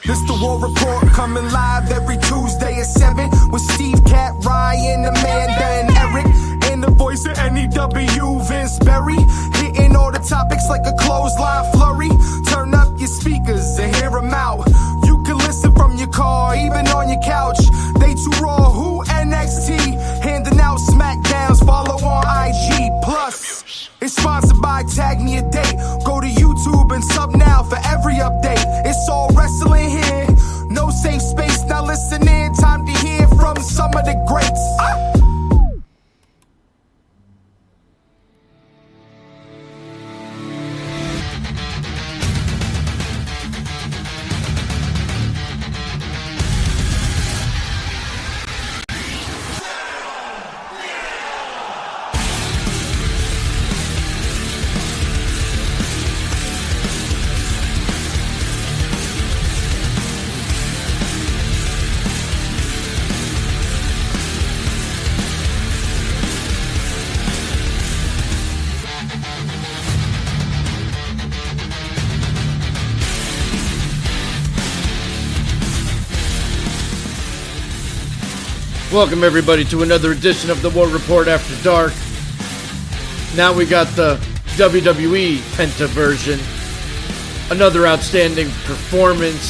This the War Report coming live every Tuesday at 7 with Steve, Cat, Ryan, Amanda, and Eric. And the voice of NEW, Vince Berry. Hitting all the topics like a clothesline flurry. Turn up your speakers and hear them out. You can listen from your car, even on your couch. They too raw, who NXT? Handing out SmackDowns, follow on IG. Plus, it's sponsored by Tag Me a Date. Go to YouTube and sub now for every update. It's all wrestling here. No safe space, now listen in. Time to hear from some of the greats. Welcome everybody to another edition of the War Report After Dark. Now we got the WWE Penta version. Another outstanding performance.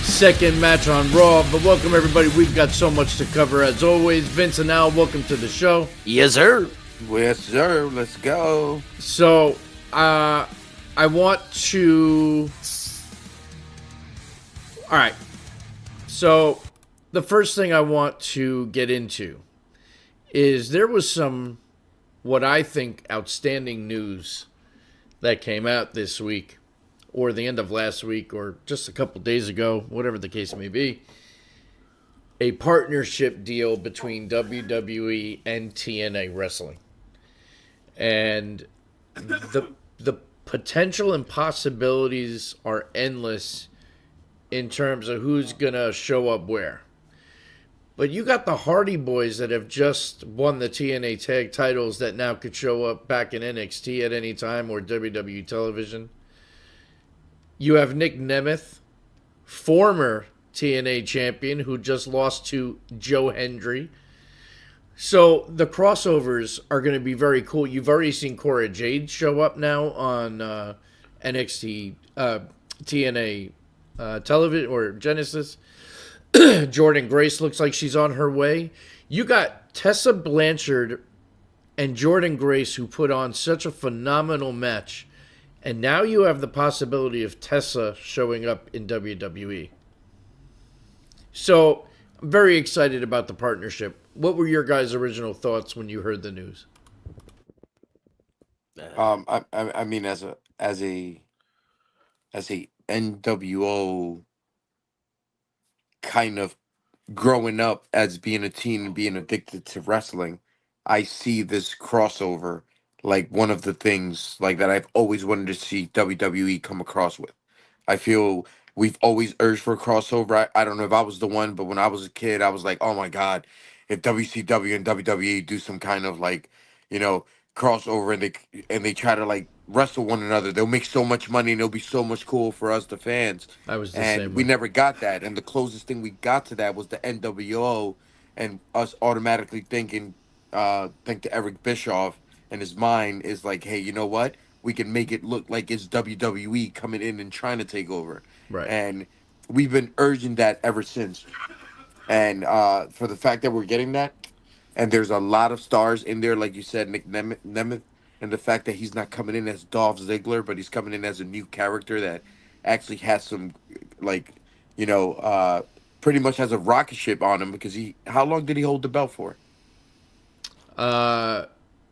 Second match on Raw. But welcome everybody. We've got so much to cover as always. Vince and Al, welcome to the show. Yes, sir. Yes, sir. Let's go. So, I want to... Alright. So... the first thing I want to get into is there was some, what I think, outstanding news that came out this week, or the end of last week, or just a couple days ago, whatever the case may be. A partnership deal between WWE and TNA Wrestling. And the potential and possibilities are endless in terms of who's going to show up where. But you got the Hardy Boys that have just won the TNA tag titles that now could show up back in NXT at any time or WWE television. You have Nick Nemeth, former TNA champion who just lost to Joe Hendry. So the crossovers are going to be very cool. You've already seen Cora Jade show up now on NXT TNA television or Genesis. Jordynne Grace looks like she's on her way. You got Tessa Blanchard and Jordynne Grace who put on such a phenomenal match. And now you have the possibility of Tessa showing up in WWE. So, I'm very excited about the partnership. What were your guys' original thoughts when you heard the news? I mean, as a NWO kind of growing up as being a teen and being addicted to wrestling, I see this crossover like one of the things like that I've always wanted to see WWE come across with. I feel we've always urged for a crossover. I don't know if I was the one, but when I was a kid, I was like, oh my God, if WCW and WWE do some kind of like, crossover and they try to like wrestle one another, they'll make so much money and it'll be so much cool for us, the fans. I was the And same we way. never got that. And the closest thing we got to that was the NWO, and us automatically thinking to Eric Bischoff and his mind is like, hey, you know what? We can make it look like it's WWE coming in and trying to take over. Right. And we've been urging that ever since. And for the fact that we're getting that, and there's a lot of stars in there, like you said, Nick Nemeth, and the fact that he's not coming in as Dolph Ziggler, but he's coming in as a new character that actually has some, pretty much has a rocket ship on him, because how long did he hold the belt for?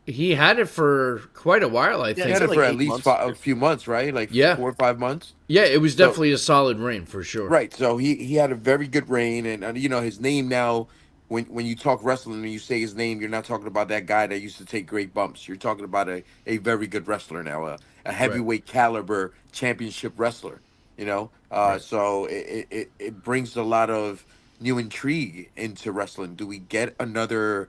He had it for quite a while, I think. He had it like for at 8 least months. a few months, right? Like Yeah. 4 or 5 months? Yeah, it was definitely a solid reign for sure. Right, so he had a very good reign, and his name now, when you talk wrestling and you say his name, you're not talking about that guy that used to take great bumps. You're talking about a very good wrestler now, a heavyweight caliber championship wrestler. So it brings a lot of new intrigue into wrestling. Do we get another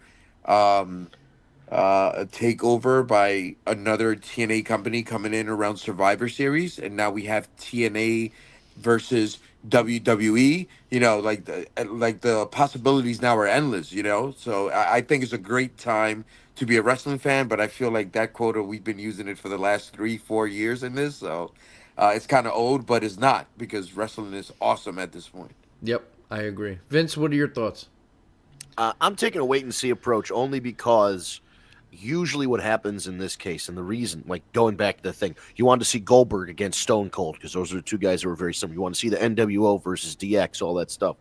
a takeover by another TNA company coming in around Survivor Series, and now we have TNA versus WWE, like the possibilities now are endless, So I think it's a great time to be a wrestling fan, but I feel like that quota we've been using it for the last 3-4 years in this, so it's kind of old, but it's not because wrestling is awesome at this point. Yep, I agree. Vince, what are your thoughts? I'm taking a wait and see approach only because usually what happens in this case, and the reason, like going back to the thing, you wanted to see Goldberg against Stone Cold because those are the two guys that were very similar. You want to see the NWO versus DX, all that stuff.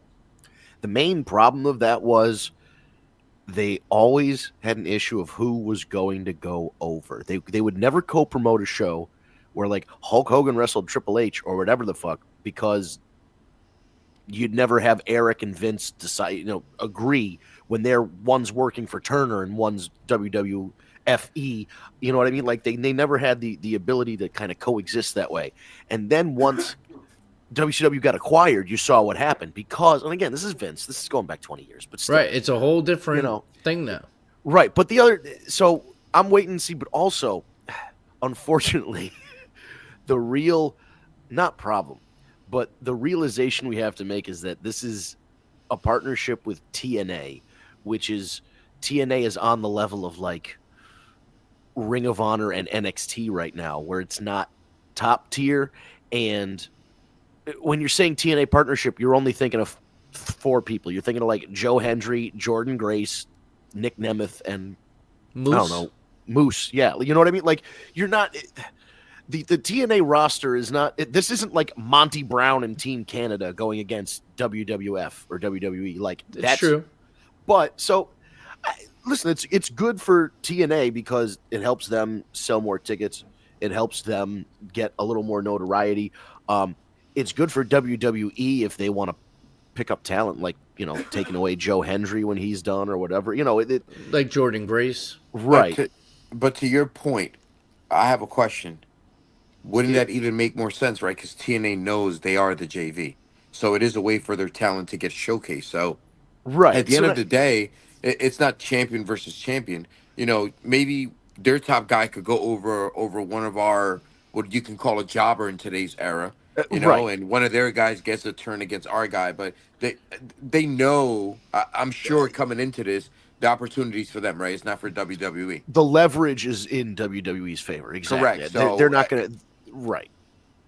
The main problem of that was they always had an issue of who was going to go over. They would never co-promote a show where like Hulk Hogan wrestled Triple H or whatever the fuck because you'd never have Eric and Vince decide, agree when they're one's working for Turner and one's WWFE. You know what I mean? Like they never had the ability to kind of coexist that way. And then once WCW got acquired, you saw what happened because, and again, this is Vince. This is going back 20 years, but still, Right, it's a whole different thing now. Right, but so I'm waiting to see, but also, unfortunately, the real, not problem, but the realization we have to make is that this is a partnership with TNA, which is TNA is on the level of like Ring of Honor and NXT right now, where it's not top tier. And when you're saying TNA partnership, you're only thinking of 4 people. You're thinking of like Joe Hendry, Jordan Grace, Nick Nemeth, and Moose. I don't know, Moose. Yeah, you know what I mean? Like you're not. The TNA roster is not. This isn't like Monty Brown and Team Canada going against WWF or WWE. Like that's true. But so, listen, it's good for TNA because it helps them sell more tickets. It helps them get a little more notoriety. It's good for WWE if they want to pick up talent, like taking away Joe Hendry when he's done or whatever. Like Jordan Grace, right? But to your point, I have a question. Wouldn't that even make more sense, right? Because TNA knows they are the JV, so it is a way for their talent to get showcased. So, right at the end of the day, it's not champion versus champion. Maybe their top guy could go over one of our what you can call a jobber in today's era. Right. And one of their guys gets a turn against our guy, but they know. I'm sure coming into this, the opportunities for them, right? It's not for WWE. The leverage is in WWE's favor. Exactly. Correct. So they're not going to. Right.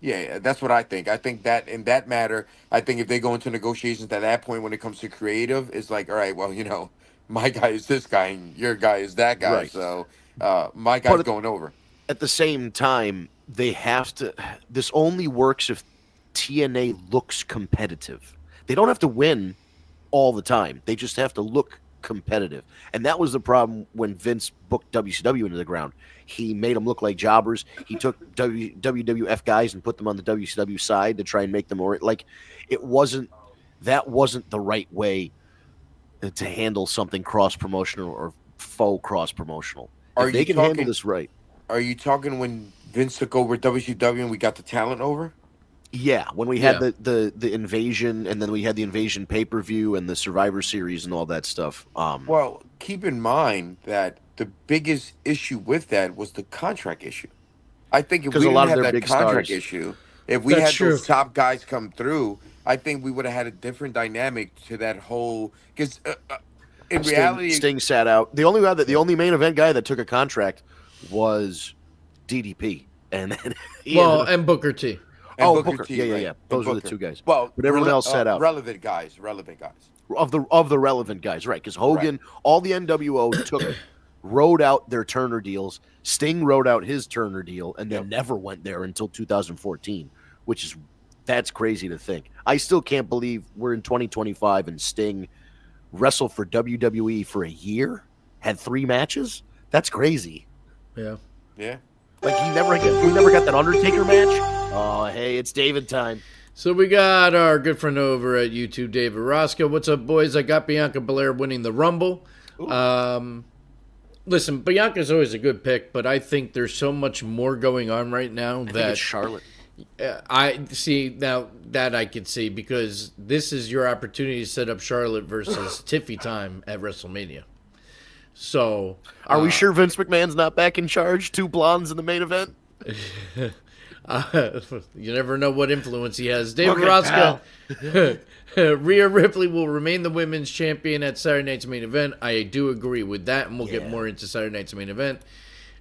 Yeah, that's what I think. I think that in that matter, I think if they go into negotiations at that point when it comes to creative, it's like, all right, well, my guy is this guy and your guy is that guy. Right. So my guy's going over. At the same time, they have to. This only works if TNA looks competitive. They don't have to win all the time. They just have to look competitive. And that was the problem when Vince booked WCW into the ground. He made them look like jobbers. He took WWF guys and put them on the WCW side to try and make them more like that wasn't the right way to handle something cross promotional or faux cross promotional. If they can handle this right. Are you talking when Vince took over WCW and we got the talent over? Yeah, when we had the invasion, and then we had the invasion pay-per-view and the Survivor Series and all that stuff. Well, keep in mind that the biggest issue with that was the contract issue. I think if we didn't have that contract issue, if we had those top guys come through, I think we would have had a different dynamic to that whole. Because in reality, Sting sat out. The only main event guy that took a contract was DDP, and then and Booker T. And Booker T, yeah. Those were the 2 guys. Well, but everyone else sat out. Relevant guys. Of the relevant guys, right? Because Hogan, all the NWO rode out their Turner deals. Sting rode out his Turner deal, and then never went there until 2014, that's crazy to think. I still can't believe we're in 2025 and Sting wrestled for WWE for a year, had 3 matches. That's crazy. Yeah. Like we never got that Undertaker match. Oh, hey, it's David time. So we got our good friend over at YouTube, David Roscoe. What's up, boys? I got Bianca Belair winning the Rumble. Listen, Bianca's always a good pick, but I think there's so much more going on right now I think it's Charlotte. I see now that I could see because this is your opportunity to set up Charlotte versus Tiffy time at WrestleMania. So, are we sure Vince McMahon's not back in charge? 2 blondes in the main event. You never know what influence he has. David Okay, Rosca. Rhea Ripley will remain the women's champion at Saturday Night's Main Event. I do agree with that, and we'll get more into Saturday Night's Main Event.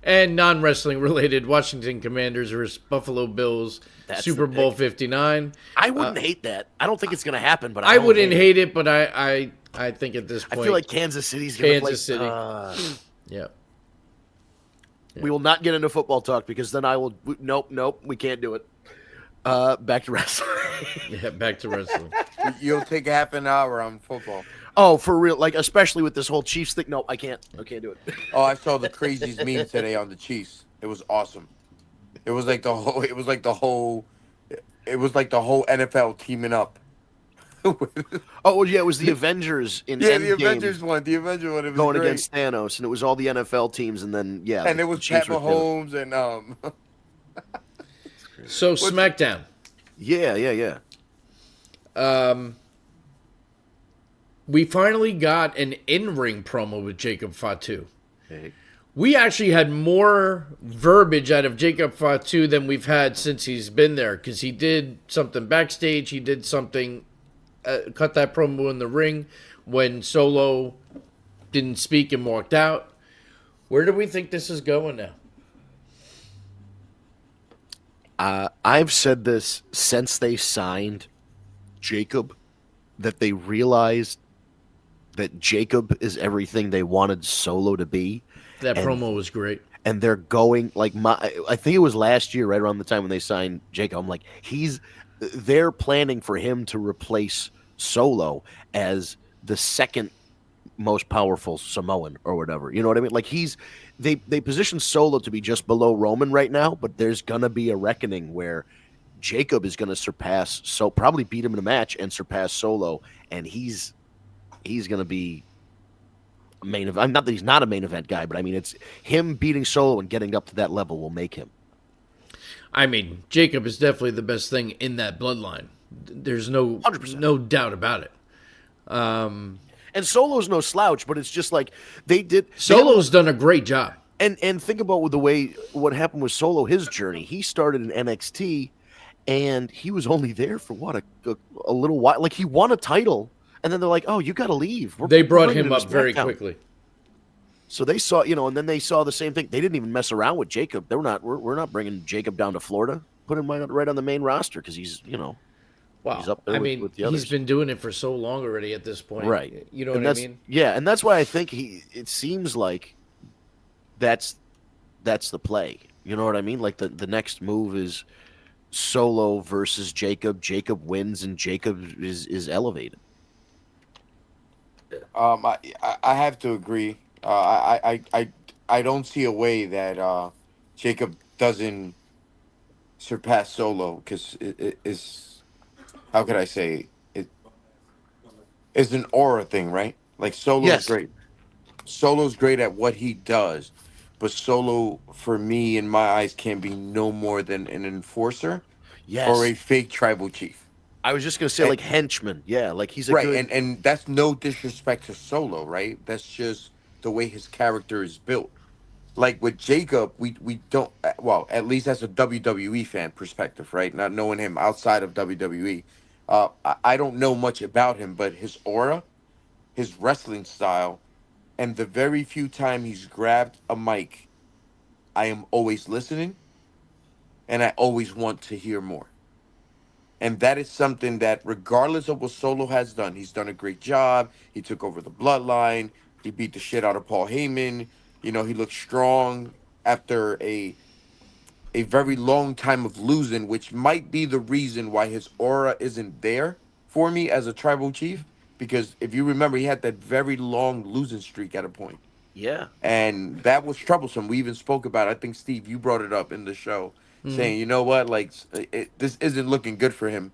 And non-wrestling related, Washington Commanders versus Buffalo Bills, That's Super the Bowl pick. 59. I wouldn't hate that. I don't think it's going to happen, but I don't wouldn't hate hate it, but I think at this I point, feel like Kansas City's going to play. Kansas City. Yeah. We will not get into football talk because then I will. Nope, we can't do it. Back to wrestling. Yeah, back to wrestling. You'll take half an hour on football. Oh, for real? Like, especially with this whole Chiefs thing. No, I can't do it. Oh, I saw the craziest meme today on the Chiefs. It was awesome. It was like the whole NFL teaming up. Oh, yeah, it was the Avengers in Yeah, the Endgame Avengers one. The Avengers one. It was going great. against Thanos, and it was all the NFL teams, and then And it was Chiefs Pat were Thanos. Mahomes and So SmackDown. Yeah. We finally got an in-ring promo with Jacob Fatu. Hey. We actually had more verbiage out of Jacob Fatu than we've had since he's been there, because he did something backstage. He did something, cut that promo in the ring when Solo didn't speak and walked out. Where do we think this is going now? I've said this since they signed Jacob, that they realized that Jacob is everything they wanted Solo to be. That And- promo was great. And they're going like I think it was last year, right around the time when they signed Jacob. I'm like, they're planning for him to replace Solo as the second most powerful Samoan or whatever. You know what I mean? Like they position Solo to be just below Roman right now, but there's gonna be a reckoning where Jacob is gonna probably beat him in a match and surpass Solo, and he's gonna be main event. Not that he's not a main event guy, but I mean, it's him beating Solo and getting up to that level will make him. I mean, Jacob is definitely the best thing in that bloodline. There's no 100%. no doubt about it. And Solo's no slouch, but it's just like they did. Solo's done a great job. And think about what happened with Solo, his journey. He started in NXT, and he was only there for a little while. Like, he won a title, and then they're like, "Oh, you got to leave." They brought bringing him to up very SmackDown. quickly. So they saw, and then they saw the same thing. They didn't even mess around with Jacob. We're not bringing Jacob down to Florida. Put him right on the main roster because he's, Wow. He's up there I with- mean, with the others. he's been doing it for so long already at this point. right. You know And what I that's- mean? Yeah, and that's why I think it seems like that's the play. You know what I mean? Like the next move is Solo versus Jacob. Jacob wins, and Jacob is elevated. I have to agree. I don't see a way that Jacob doesn't surpass Solo because it is, how could I say it? It's an aura thing, right? Like Solo's Yes. great. Solo's great at what he does, but Solo, for me, in my eyes, can be no more than an enforcer Yes. or a fake tribal chief. I was just gonna say like henchman. Yeah, like he's a Right, good. and that's no disrespect to Solo, right? That's just the way his character is built. Like with Jacob, we don't, well, at least as a WWE fan perspective, right? Not knowing him outside of WWE, I don't know much about him, but his aura, his wrestling style, and the very few time he's grabbed a mic, I am always listening, and I always want to hear more. And that is something that, regardless of what Solo has done, he's done a great job. He took over the bloodline. He beat the shit out of Paul Heyman. He looked strong after a very long time of losing, which might be the reason why his aura isn't there for me as a tribal chief. Because if you remember, he had that very long losing streak at a point. Yeah. And that was troublesome. We even spoke about it. I think, Steve, you brought it up in the show, saying, you know what, like, this isn't looking good for him.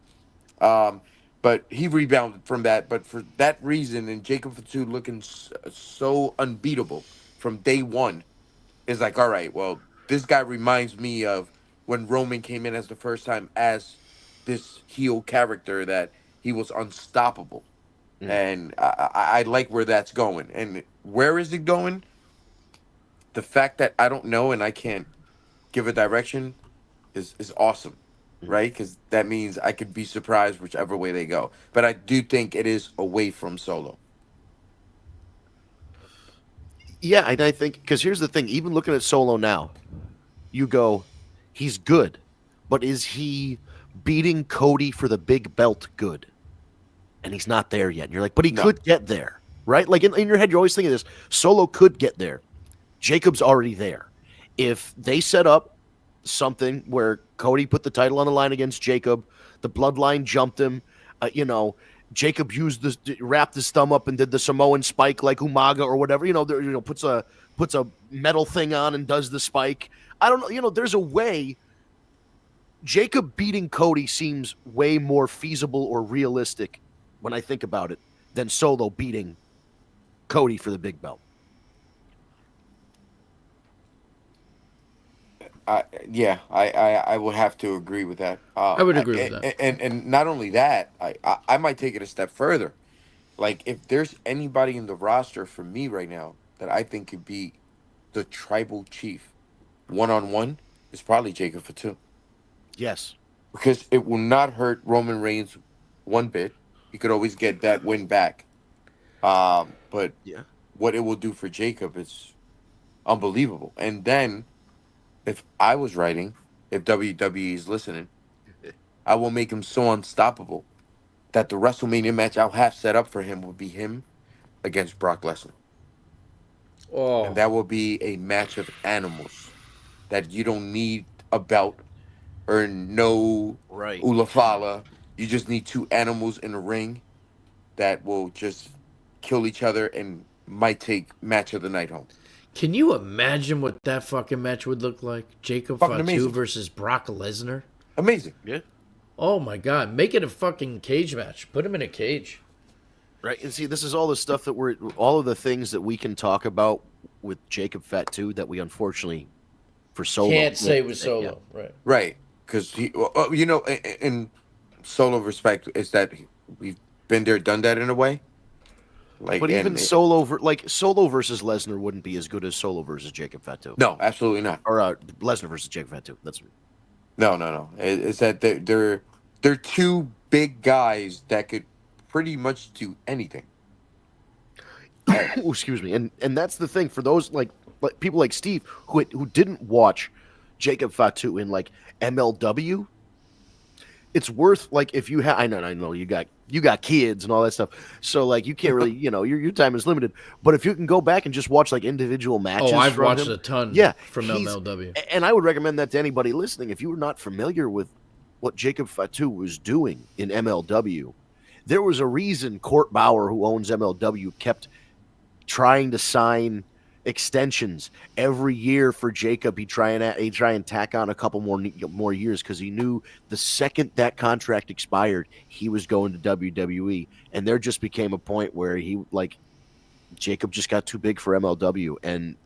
But he rebounded from that. But for that reason, and Jacob Fatu looking so unbeatable from day one, is like, all right, well, this guy reminds me of when Roman came in as the first time as this heel character, that he was unstoppable. And I like where that's going. And where is it going? The fact that I don't know and I can't give a direction, is awesome, right? Because that means I could be surprised whichever way they go. But I do think it is away from Solo. Yeah, and I think because here's the thing: even looking at Solo now, you go, he's good, but is he beating Cody for the big belt good? And he's not there yet. And you're like, but he No. could get there, right? Like in your head, you're always thinking this: Solo could get there. Jacob's already there. If they set up something where Cody put the title on the line against Jacob, the bloodline jumped him, Jacob wrapped his thumb up and did the Samoan spike like Umaga or whatever, puts a metal thing on and does the spike. I don't know, there's a way. Jacob beating Cody seems way more feasible or realistic when I think about it than Solo beating Cody for the big belt. I would have to agree with that. I would agree with that. And not only that, I might take it a step further. Like, if there's anybody in the roster for me right now that I think could be the tribal chief one-on-one, it's probably Jacob Fatu. Yes. Because it will not hurt Roman Reigns one bit. He could always get that win back. But Yeah. what it will do for Jacob is unbelievable. And then, if I was writing, if WWE is listening, I will make him so unstoppable that the WrestleMania match I'll have set up for him will be him against Brock Lesnar. Oh, And that will be a match of animals that you don't need a belt or no Right. Ulafala. You just need two animals in a ring that will just kill each other and might take match of the night home. can you imagine what that fucking match would look like? Jacob Fucking Fatu amazing. versus Brock Lesnar? Amazing. Yeah. Oh my god, make it a fucking cage match. Put him in a cage. Right. And see, this is all the stuff that all of the things that we can talk about with Jacob Fatu that we unfortunately for Solo Can't say with Solo, right? Right. Because, in Solo respect, is that we've been there, done that in a way. Like, But even and- Solo versus Lesnar wouldn't be as good as Solo versus Jacob Fatu. No, absolutely not. Or Lesnar versus Jacob Fatu. That's No. It's that they're two big guys that could pretty much do anything. oh, excuse me. And that's the thing for those like people like Steve who didn't watch Jacob Fatu in like MLW. It's worth like if you have I know you got kids and all that stuff. So like you can't really, your time is limited. But if you can go back and just watch like individual matches. Oh, I've from watched him, a ton from he's- MLW. And I would recommend that to anybody listening. If you were not familiar with what Jacob Fatu was doing in MLW, there was a reason Court Bauer, who owns MLW, kept trying to sign extensions every year for Jacob. He'd try and tack on a couple more years because he knew the second that contract expired, he was going to WWE. And there just became a point where Jacob just got too big for MLW, and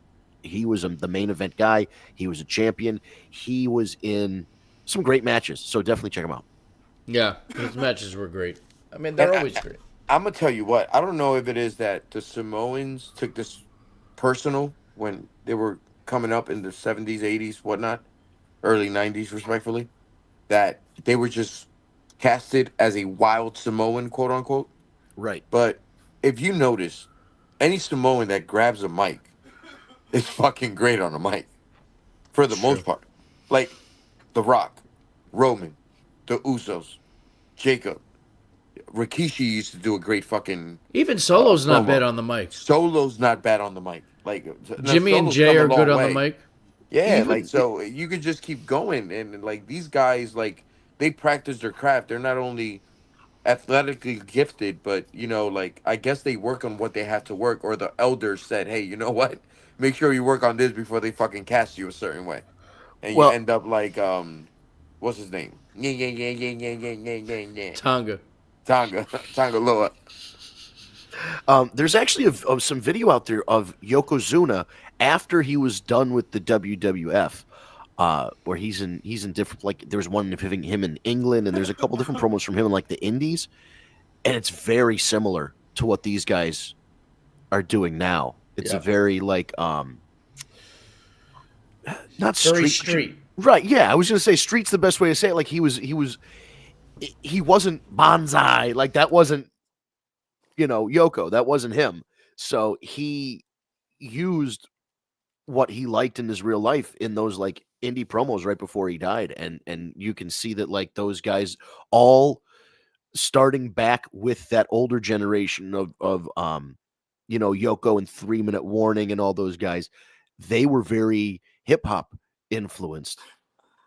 he was the main event guy. He was a champion. He was in some great matches, so definitely check him out. Yeah, his matches were great. I mean, they're always great. I'm gonna tell you what. I don't know if it is that the Samoans took this personal when they were coming up in the 70s, 80s, whatnot, early 90s, respectfully, that they were just casted as a wild Samoan, quote unquote. Right. But if you notice, any Samoan that grabs a mic is fucking great on a mic, for the most part. Like The Rock, Roman, the Usos, Jacob, Rikishi used to do a great fucking. Even Solo's not promo. bad on the mic. Solo's not bad on the mic. Like Jimmy and Solo's Jay come a are long good on way. the mic. Yeah, Even- like so you could just keep going and like these guys like they practice their craft. They're not only athletically gifted, but like I guess they work on what they have to work. Or the elders said, hey, you know what? Make sure you work on this before they fucking cast you a certain way, and Well- you end up like what's his name? Tonga. Tonga Loa. There's actually some video out there of Yokozuna after he was done with the WWF, where he's in different, like there's one of him in England, and there's a couple different promos from him in like the Indies, and it's very similar to what these guys are doing now. It's Yeah. a very like not Very street. Right. Yeah, I was gonna say street's the best way to say it. Like he wasn't Bonsai. Like that wasn't Yoko. That wasn't him. So he used what he liked in his real life in those like indie promos right before he died, and you can see that like those guys all starting back with that older generation of Yoko and 3 Minute Warning and all those guys, they were very hip hop influenced.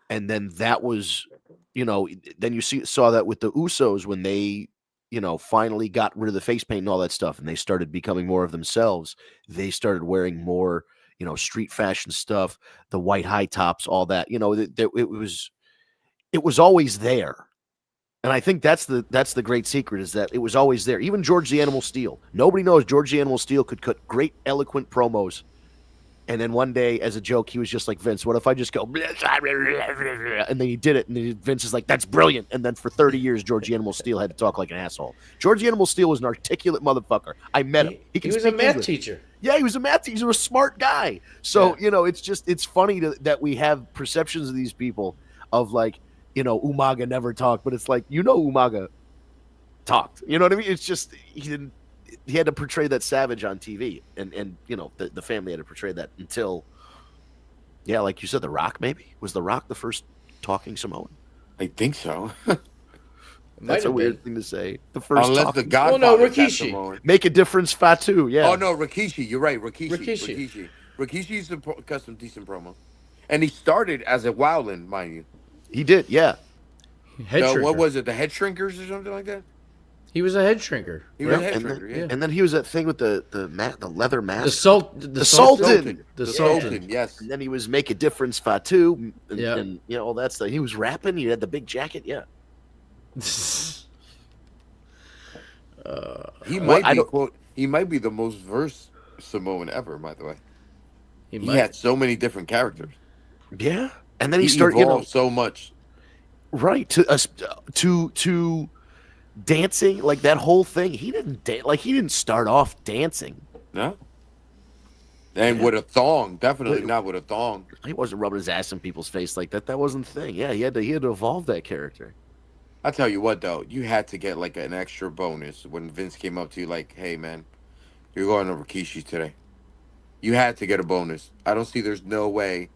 And then that was, then you saw that with the Usos when they, finally got rid of the face paint and all that stuff, and they started becoming more of themselves. They started wearing more, street fashion stuff, the white high tops, all that. It was always there. And I think that's the great secret, is that it was always there. Even George the Animal Steel. Nobody knows George the Animal Steel could cut great, eloquent promos. And then one day, as a joke, he was just like, Vince, what if I just go, and then he did it, and then Vince is like, that's brilliant. And then for 30 years, George the Animal Steel had to talk like an asshole. George the Animal Steel was an articulate motherfucker. I met him. He was a math teacher. Yeah, he was a math teacher. He was a smart guy. So, it's funny that we have perceptions of these people of like, Umaga never talked, but it's like, Umaga talked. You know what I mean? It's just, he had to portray that savage on TV, and the family had to portray that until, like you said, The Rock maybe was The Rock the first talking Samoan. I think so. That's a weird thing to say. The first, unless the Godfather. Well, no, Rikishi. Make a difference, Fatu. Yeah. Oh no, Rikishi. You're right, Rikishi. Rikishi used to cut some decent promo, and he started as a wildland, mind you. He did, yeah. What was it? The Head Shrinkers or something like that? He was a head shrinker. He was a head shrinker, yeah. And then he was that thing with the leather mask. The Sultan. The Sultan. Yes. And then he was Make a Difference Fatu. And all that stuff. He was rapping. He had the big jacket. Yeah. He might be the most versed Samoan ever, by the way. He had so many different characters. Yeah. And then he started evolved so much. Right. To dancing, like that whole thing. He didn't start off dancing. No. And with a thong, definitely not with a thong. He wasn't rubbing his ass in people's face like that. That wasn't the thing. Yeah, he had to evolve that character. I tell you what, though, you had to get like an extra bonus when Vince came up to you, like, "Hey, man, you're going to Rikishi today." You had to get a bonus. I don't see. There's no way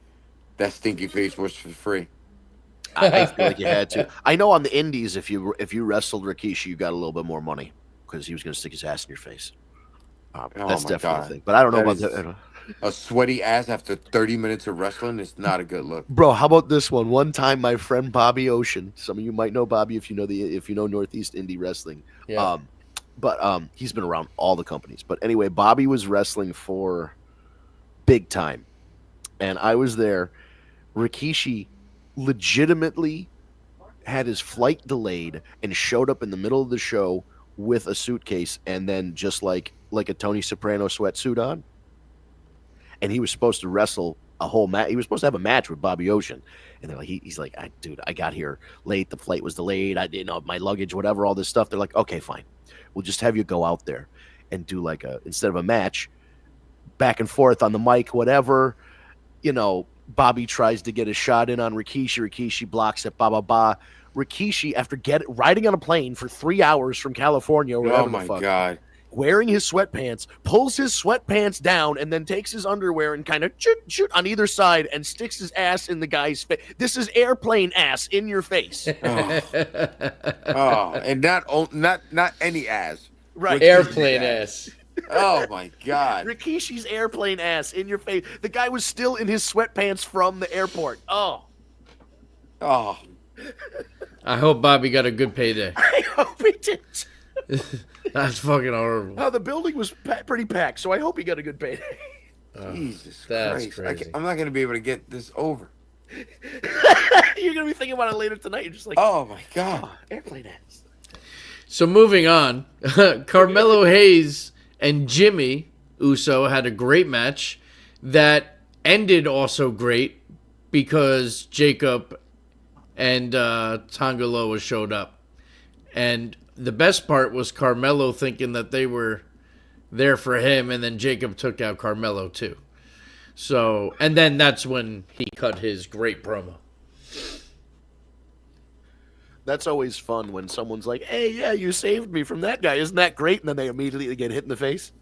that stinky face was for free. I feel like you had to. I know on the indies, if you wrestled Rikishi, you got a little bit more money because he was going to stick his ass in your face. That's definitely a thing. But I don't know about that. A sweaty ass after 30 minutes of wrestling is not a good look. Bro, how about this one? One time, my friend Bobby Ocean. Some of you might know Bobby if you know Northeast Indie Wrestling. Yeah. But he's been around all the companies. But anyway, Bobby was wrestling for Big Time, and I was there. Rikishi legitimately had his flight delayed and showed up in the middle of the show with a suitcase and then just like a Tony Soprano sweatsuit on. And he was supposed to wrestle a whole match. He was supposed to have a match with Bobby Ocean. And they're like, he's like, dude, I got here late. The flight was delayed. I didn't know my luggage, whatever, all this stuff. They're like, okay, fine. We'll just have you go out there and do like instead of a match, back and forth on the mic, whatever, Bobby tries to get a shot in on Rikishi. Rikishi blocks it, Rikishi, after riding on a plane for 3 hours from California, or whatever the fuck, God, wearing his sweatpants, pulls his sweatpants down, and then takes his underwear and kind of shoot on either side and sticks his ass in the guy's face. This is airplane ass in your face. And not any ass, right? Airplane ass. Oh my God! Rikishi's airplane ass in your face. The guy was still in his sweatpants from the airport. Oh. I hope Bobby got a good payday. I hope he did. That's fucking horrible. The building was pretty packed, so I hope he got a good payday. Jesus that's Christ! crazy. I'm not gonna be able to get this over. You're gonna be thinking about it later tonight. You're just like, oh my God, airplane ass. So moving on, Carmelo Hayes and Jimmy Uso had a great match that ended also great because Jacob and Tonga Loa showed up. And the best part was Carmelo thinking that they were there for him, and then Jacob took out Carmelo too. So, and then that's when he cut his great promo. That's always fun when someone's like, "Hey, yeah, you saved me from that guy. Isn't that great?" And then they immediately get hit in the face.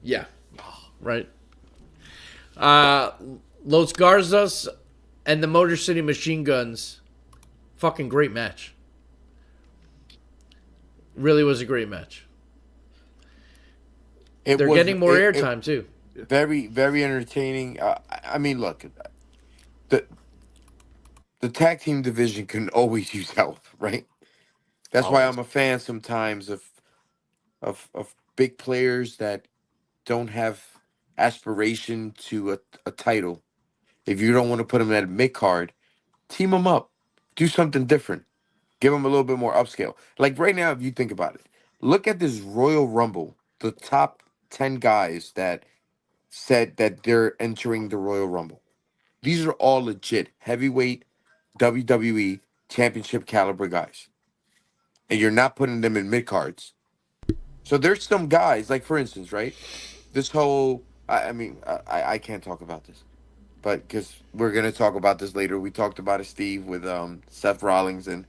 Yeah, right. Uh, Los Garzas and the Motor City Machine Guns. Fucking great match. Really was a great match. They're getting more airtime too. Very, very entertaining. I mean, look, the the tag team division can always use help, right? That's why Always. I'm a fan sometimes of big players that don't have aspiration to a title. If you don't want to put them at a mid card, team them up, do something different, give them a little bit more upscale. Like right now, if you think about it, look at this Royal Rumble. The top 10 guys that said that they're entering the Royal Rumble. These are all legit heavyweight WWE championship caliber guys. And you're not putting them in mid cards. So there's some guys, like for instance, right? This whole, I can't talk about this, but because we're gonna talk about this later. We talked about it, Steve, with Seth Rollins and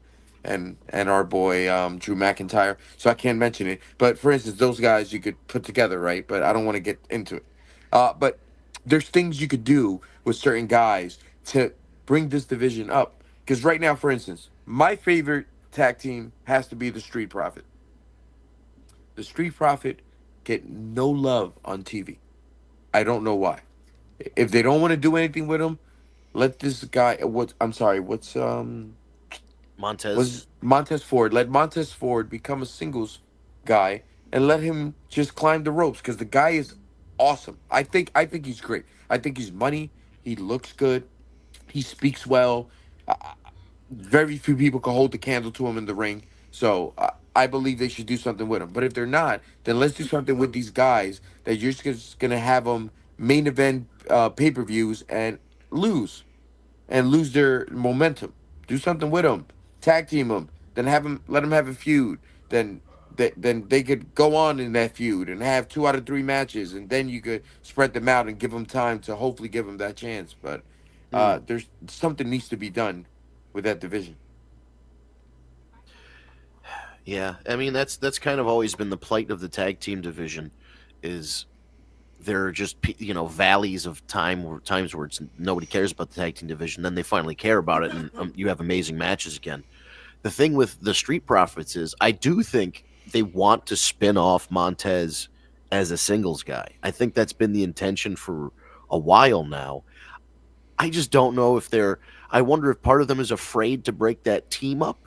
our boy Drew McIntyre. So I can't mention it. But for instance, those guys you could put together, right? But I don't want to get into it. But there's things you could do with certain guys to bring this division up. Because right now, for instance, my favorite tag team has to be the Street Profit. The Street Profit get no love on TV. I don't know why. If they don't want to do anything with him, let this guy. What? I'm sorry. Montez. Was Montez Ford? Let Montez Ford become a singles guy and let him just climb the ropes because the guy is awesome. I think he's great. I think he's money. He looks good. He speaks well. Very few people can hold the candle to him in the ring. So I believe they should do something with him. But if they're not, then let's do something with these guys that you're just gonna have them main event pay-per-views and lose their momentum. Do something with them. Tag team them. Then let them have a feud. Then they could go on in that feud and have 2 out of 3 matches, and then you could spread them out and give them time to hopefully give them that chance. But there's something needs to be done with that division. Yeah, I mean that's kind of always been the plight of the tag team division, is there are just valleys of time or times where nobody cares about the tag team division, then they finally care about it, and you have amazing matches again. The thing with the Street Profits is I do think they want to spin off Montez as a singles guy. I think that's been the intention for a while now. I just don't know if they're. I wonder if part of them is afraid to break that team up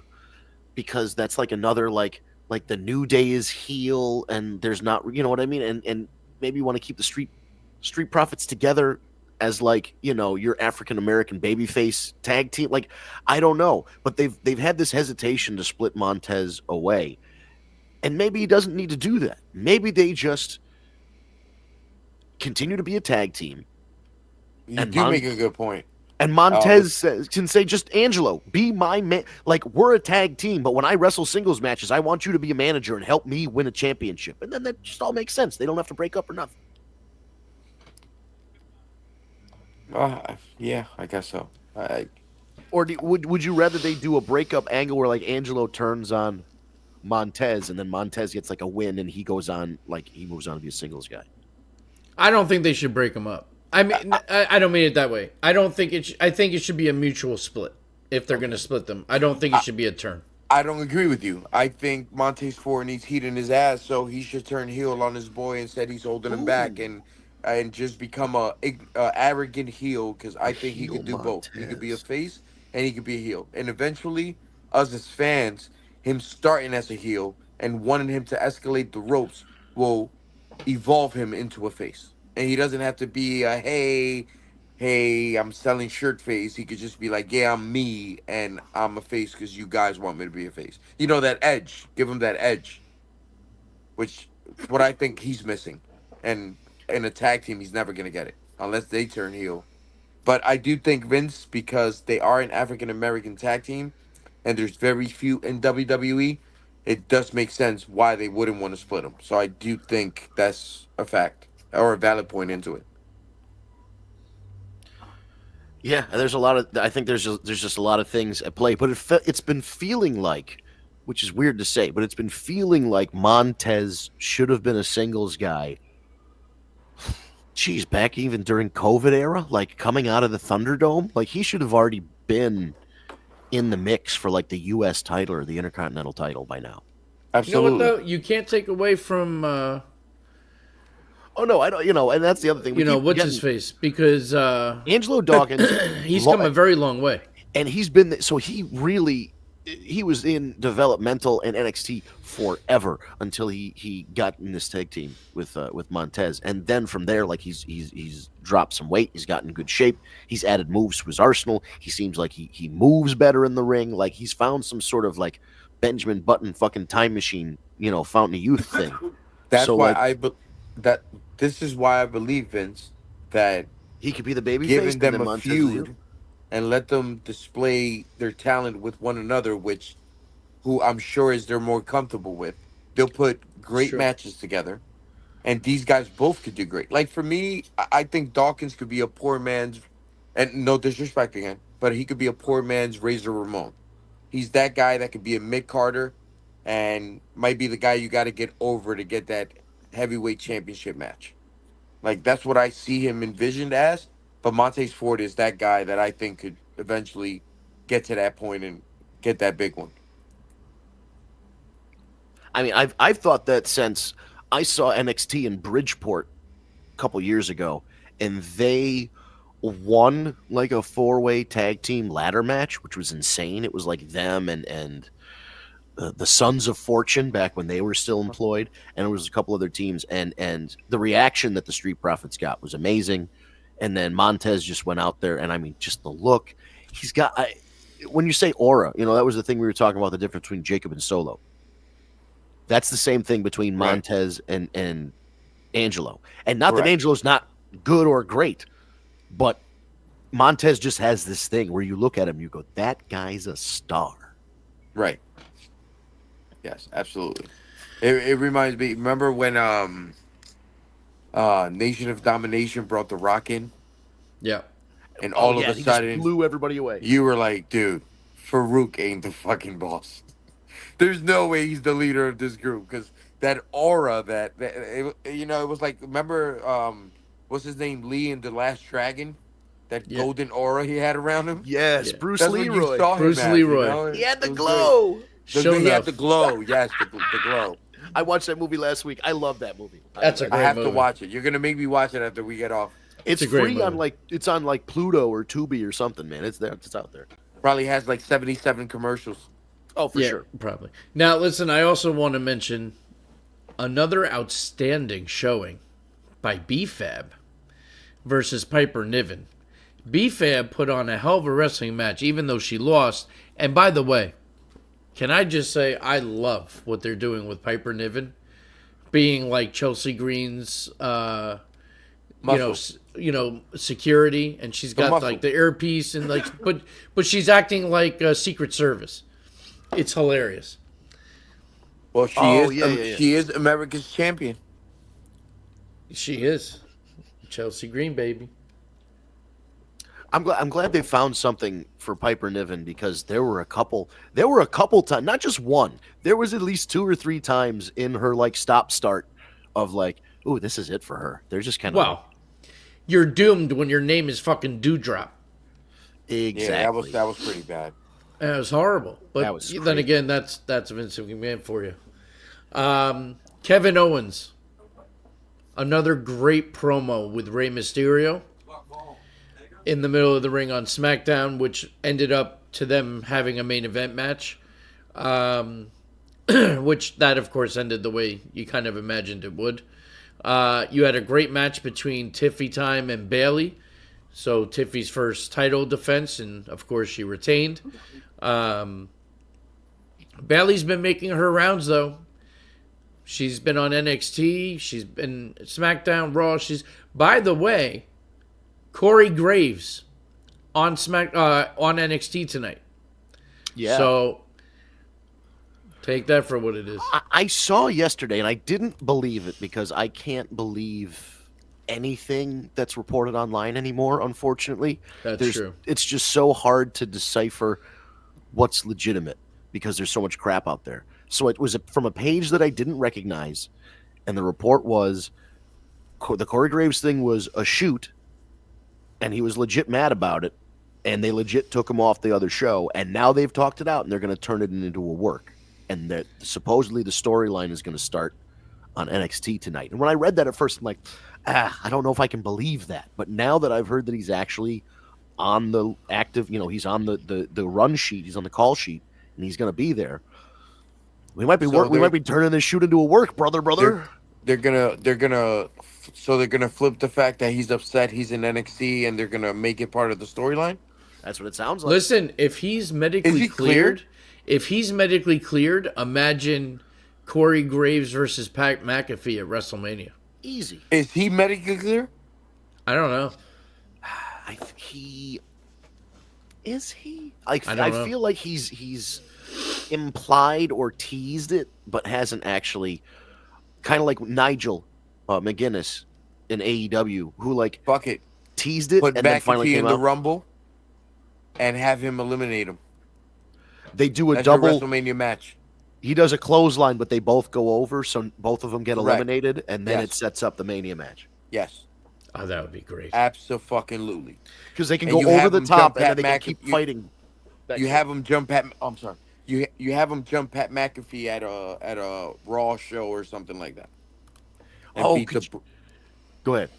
because that's like another like the New Day is heel and there's not what I mean, and maybe you want to keep the Street Profits together as like your African American babyface tag team. Like I don't know, but they've had this hesitation to split Montez away, and maybe he doesn't need to do that. Maybe they just continue to be a tag team. You do make a good point. And Montez can say, just Angelo, be my man. Like, we're a tag team, but when I wrestle singles matches, I want you to be a manager and help me win a championship. And then that just all makes sense. They don't have to break up or nothing. Yeah, I guess so. Or would you rather they do a breakup angle where, like, Angelo turns on Montez and then Montez gets, like, a win and he goes on, like, he moves on to be a singles guy? I don't think they should break them up. I mean, I don't mean it that way. I don't think it. I think it should be a mutual split if they're going to split them. I don't think it should be a turn. I don't agree with you. I think Montez Ford needs heat in his ass, so he should turn heel on his boy and said he's holding him back and just become a arrogant heel because I think he could do both. He could be a face and he could be a heel, and eventually, us as fans, him starting as a heel and wanting him to escalate the ropes will evolve him into a face. And he doesn't have to be a hey, I'm selling shirt face. He could just be like, yeah, I'm me, and I'm a face because you guys want me to be a face. That edge. Give him that edge, which is what I think he's missing. And in a tag team, he's never gonna get it unless they turn heel. But I do think Vince, because they are an African American tag team, and there's very few in WWE, it does make sense why they wouldn't want to split them. So I do think that's a fact or a valid point into it. Yeah, and there's a lot of. I think there's just a lot of things at play, but it's been feeling like, which is weird to say, but it's been feeling like Montez should have been a singles guy. Geez, back even during COVID era, like coming out of the Thunderdome, like he should have already been in the mix for like the U.S. title or the Intercontinental title by now. You know what Absolutely. though? You can't take away from Oh no, I don't. And that's the other thing. We keep what's his forgetting face, because Angelo Dawkins. he's come a very long way. And he's been so he was in developmental and NXT forever until he got in this tag team with Montez, and then from there, like he's dropped some weight, he's gotten in good shape, he's added moves to his arsenal. He seems like he moves better in the ring, like he's found some sort of like Benjamin Button fucking time machine, fountain of youth thing. That's So, why like, that this is why I believe, Vince, that he could be the baby face, giving and them then a Montez is the feud heel. and let them display their talent with one another, who I'm sure is they're more comfortable with. They'll put great Sure. matches together, and these guys both could do great. Like for me, I think Dawkins could be a poor man's, and no disrespect again, but he could be a poor man's Razor Ramon. He's that guy that could be a mid Carter, and might be the guy you got to get over to get that heavyweight championship match. Like that's what I see him envisioned as. But Montez Ford is that guy that I think could eventually get to that point and get that big one. I mean, I've thought that since I saw NXT in Bridgeport a couple years ago, and they won like a 4-way tag team ladder match, which was insane. It was like them and the Sons of Fortune back when they were still employed, and there was a couple other teams, and the reaction that the Street Profits got was amazing. And then Montez just went out there, and I mean, just the look he's got. When you say aura, that was the thing we were talking about, the difference between Jacob and Solo. That's the same thing between Right. Montez and Angelo. And not that Correct. Angelo's not good or great, but Montez just has this thing where you look at him, you go, that guy's a star. Right. Yes, absolutely. It reminds me. Remember when Nation of Domination brought The Rock in, Yeah. and all of he a just sudden blew everybody away. you were like, dude, Farouk ain't the fucking boss. There's no way he's the leader of this group because that aura it was like, remember what's his name, Lee in The Last Dragon, that Yeah. golden aura he had around him. Yes, Yeah. Bruce That's what you Leroy. saw Bruce him as, Leroy. He had the It was glow. great. Show He had enough. the glow. Yes, the glow. I watched that movie last week. I love that movie. That's a I great have to movie. watch it. You're gonna make me watch it after we get off. It's a great free on movie. it's on like Pluto or Tubi or something, man. It's there. It's out there. Probably has like 77 commercials. Oh, for Yeah, sure. probably. Now, listen, I also want to mention another outstanding showing by B-Fab versus Piper Niven. B-Fab put on a hell of a wrestling match, even though she lost. And by the way, can I just say I love what they're doing with Piper Niven, being like Chelsea Green's, Muscle. security, and she's got muscle. like the earpiece and like, but she's acting like Secret Service. It's hilarious. Well, she Oh, is. yeah. She is America's champion. She is Chelsea Green, baby. I'm glad they found something for Piper Niven because there were a couple times, not just one. There was at least 2 or 3 times in her like stop start of like, ooh, this is it for her. They're just kind of Well, you're doomed when your name is fucking Dewdrop. exactly. Yeah, that was pretty bad. That was horrible. But That was then crazy. again, that's Vince McMahon for you. Kevin Owens, another great promo with Rey Mysterio in the middle of the ring on SmackDown, which ended up to them having a main event match. Which that, of course, ended the way you kind of imagined it would. You had a great match between Tiffy Time and Bailey. So Tiffy's first title defense, and of course she retained. Bailey's been making her rounds, though. She's been on NXT. She's been SmackDown, Raw. By the way, Corey Graves on on NXT tonight. Yeah. So take that for what it is. I saw yesterday, and I didn't believe it because I can't believe anything that's reported online anymore, unfortunately. That's true. It's just so hard to decipher what's legitimate because there's so much crap out there. So it was from a page that I didn't recognize, and the report was the Corey Graves thing was a shoot, and he was legit mad about it, and they legit took him off the other show, and now they've talked it out, and they're going to turn it into a work, and that supposedly the storyline is going to start on NXT tonight. And when I read that at first, I'm like, I don't know if I can believe that. But now that I've heard that he's actually on the active, he's on the run sheet, he's on the call sheet, and he's going to be there. We might be we might be turning this shoot into a work, brother. They're gonna flip the fact that he's upset he's in NXT, and they're gonna make it part of the storyline. That's what it sounds like. Listen, if he's medically cleared, imagine Corey Graves versus Pat McAfee at WrestleMania. Easy. Is he medically clear? I don't know. Is he? I feel like he's implied or teased it, but hasn't actually. Kind of like Nigel McGuinness in AEW, who fuck it, teased it put and then finally McAfee came in the out. Rumble, and have him eliminate him. They do a That's double WrestleMania match. He does a clothesline, but they both go over, so both of them get Correct. eliminated, and then Yes. it sets up the Mania match. Yes, Oh, that would be great. absolutely. Because they can And go you over have the him top, jump and then Pat they can Mc- keep you- fighting. You have him jump Pat. I'm sorry. You have him jump Pat McAfee at a Raw show or something like that. And beat Go ahead.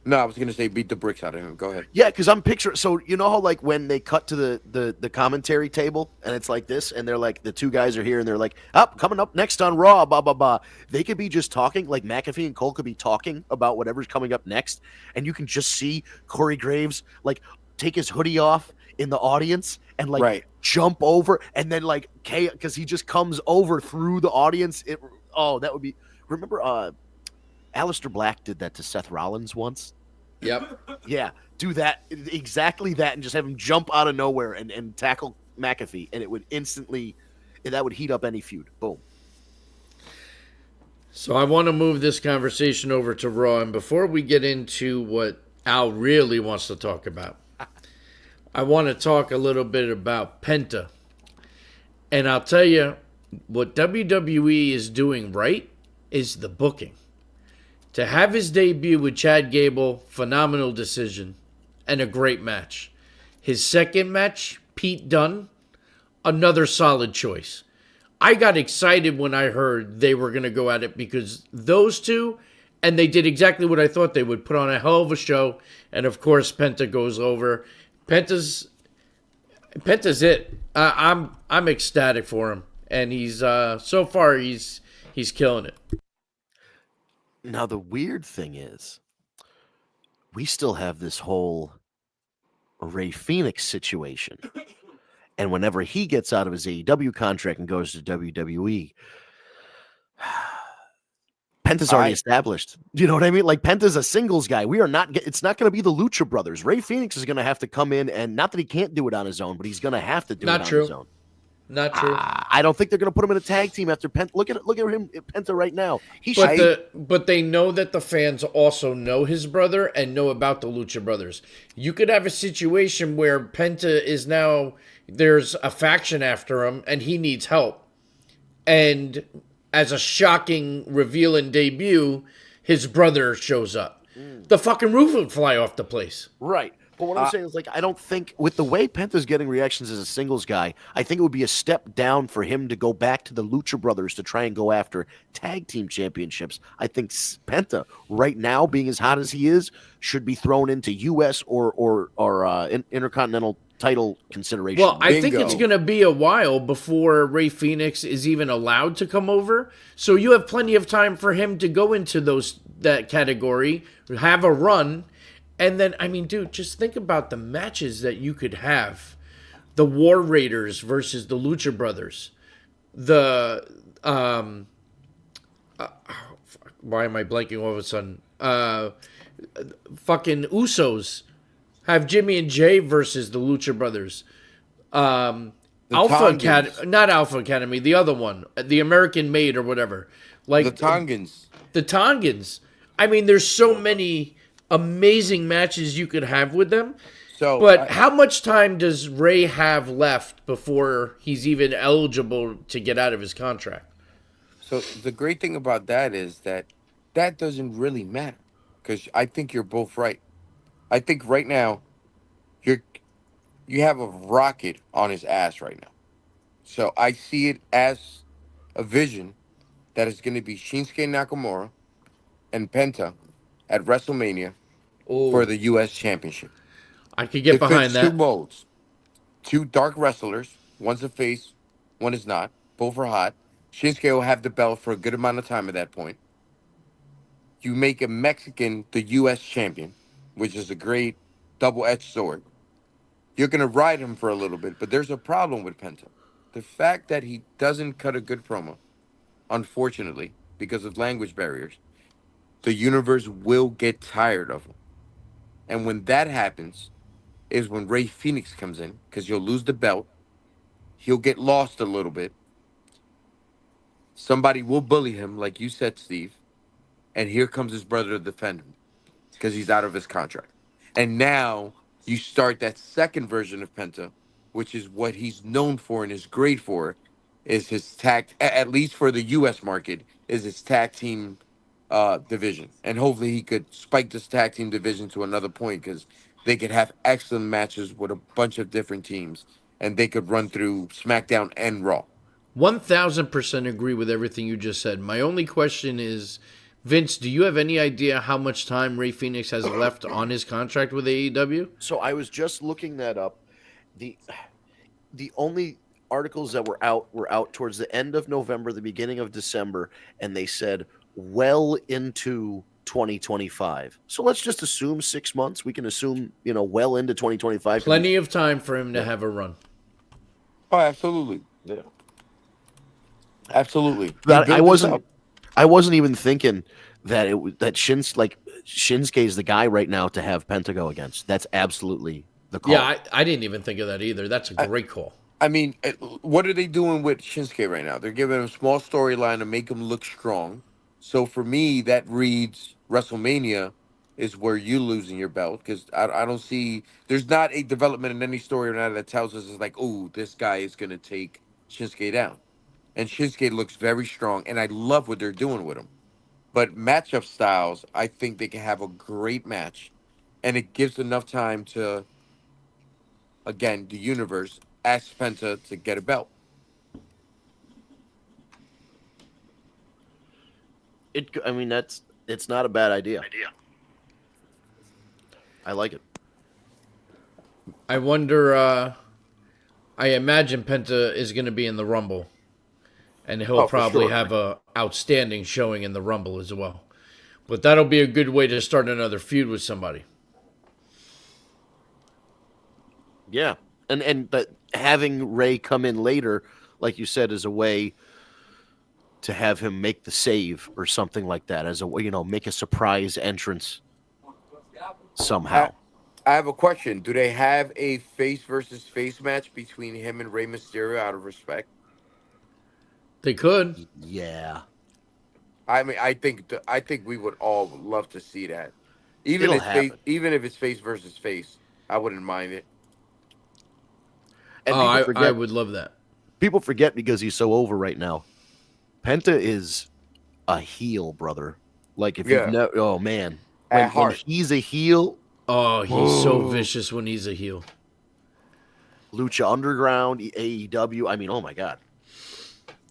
No, I was gonna say beat the bricks out of him. Go ahead. Yeah, because I'm picturing. So you know how when they cut to the commentary table and it's like this, and they're like the two guys are here and they're like, coming up next on Raw, blah blah blah. They could be just talking, like McAfee and Cole could be talking about whatever's coming up next, and you can just see Corey Graves take his hoodie off in the audience and Right. jump over, and then because he just comes over through the audience. That would be. Remember, Aleister Black did that to Seth Rollins once. Yep. Yeah, do that, exactly that, and just have him jump out of nowhere and tackle McAfee, and it would instantly, that would heat up any feud. Boom. So I want to move this conversation over to Raw, and before we get into what Al really wants to talk about, I want to talk a little bit about Penta. And I'll tell you, what WWE is doing right is the booking. To have his debut with Chad Gable, phenomenal decision, and a great match. His second match, Pete Dunne, another solid choice. I got excited when I heard they were going to go at it because those two, and they did exactly what I thought they would, put on a hell of a show, and of course Penta goes over. Penta's it. I'm ecstatic for him, and he's so far he's killing it. Now, the weird thing is, we still have this whole Ray Phoenix situation. And whenever he gets out of his AEW contract and goes to WWE, Penta's already established. You know what I mean? Penta's a singles guy. It's not going to be the Lucha Brothers. Ray Phoenix is going to have to come in, and not that he can't do it on his own, but he's going to have to do it on his own. Not true. I don't think they're going to put him in a tag team after Penta. Look at him, Penta, right now. But they know that the fans also know his brother and know about the Lucha Brothers. You could have a situation where Penta is now, there's a faction after him and he needs help. And as a shocking reveal and debut, his brother shows up. The fucking roof would fly off the place. Right. But what I'm saying is, I don't think, with the way Penta's getting reactions as a singles guy, I think it would be a step down for him to go back to the Lucha Brothers to try and go after tag team championships. I think Penta, right now, being as hot as he is, should be thrown into U.S. or Intercontinental title consideration. Well, I think it's going to be a while before Ray Phoenix is even allowed to come over. So you have plenty of time for him to go into that category, have a run. And then, I mean, dude, just think about the matches that you could have. The War Raiders versus the Lucha Brothers. The, why am I blanking all of a sudden? Fucking Usos. Have Jimmy and Jay versus the Lucha Brothers. Alpha Academy, not Alpha Academy, the other one. The American Made or whatever. The Tongans. The Tongans. I mean, there's so many amazing matches you could have with them. So, But how much time does Ray have left before he's even eligible to get out of his contract? so the great thing about that is that that doesn't really matter because I think you're both right. I think right now you're you have a rocket on his ass right now. So I see it as a vision that is going to be Shinsuke Nakamura and Penta at WrestleMania for Oh, the U.S. Championship. I could get It fits behind two that. modes: two dark wrestlers. One's a face, one is not. Both are hot. Shinsuke will have the belt for a good amount of time at that point. You make a Mexican the U.S. champion, which is a great double-edged sword. You're going to ride him for a little bit, but there's a problem with Penta. The fact that he doesn't cut a good promo, unfortunately, because of language barriers, the universe will get tired of him. And when that happens, is when Ray Phoenix comes in, because you'll lose the belt. He'll get lost a little bit. Somebody will bully him, like you said, Steve. And here comes his brother to defend him because he's out of his contract. And now you start that second version of Penta, which is what he's known for and is great for, is his at least for the U.S. market, is his tag team division. And hopefully he could spike this tag team division to another point because they could have excellent matches with a bunch of different teams and they could run through SmackDown and Raw. 1000% agree with everything you just said. My only question is, Vince, do you have any idea how much time Ray Phoenix has left on his contract with AEW? So I was just looking that up. The only articles that were out towards the end of November, the beginning of December, and they said well into 2025. So let's just assume 6 months. We can assume, well into 2025. Plenty of time for him to have a run. Oh, absolutely. Yeah. Absolutely. But He I built this wasn't up. I wasn't even thinking that Shinsuke is the guy right now to have Penta go against. That's absolutely the call. Yeah, I didn't even think of that either. That's a great call. I mean, what are they doing with Shinsuke right now? They're giving him a small storyline to make him look strong. So for me, that reads WrestleMania is where you're losing your belt because I don't see there's not a development in any story right now that tells us it's like, oh, this guy is going to take Shinsuke down. And Shinsuke looks very strong, and I love what they're doing with him. But matchup styles, I think they can have a great match, and it gives enough time to, again, the universe ask Penta to get a belt. It's not a bad idea. I like it. I wonder, I imagine Penta is going to be in the Rumble. And he'll Oh, for probably sure. have a outstanding showing in the Rumble as well. But that'll be a good way to start another feud with somebody. Yeah, but having Ray come in later, like you said, is a way to have him make the save or something like that, as a way, make a surprise entrance somehow. I have a question. Do they have a face versus face match between him and Rey Mysterio out of respect? They could. Yeah, I mean, I think we would all love to see that. It'll happen. Even if it's face versus face, I wouldn't mind it. and I would love that. people forget because he's so over right now. Penta is a heel, brother. Like if Yeah. you've never, oh man, At when heart. he's a heel, Oh, he's so vicious when he's a heel. Lucha Underground, AEW. I mean, oh my god.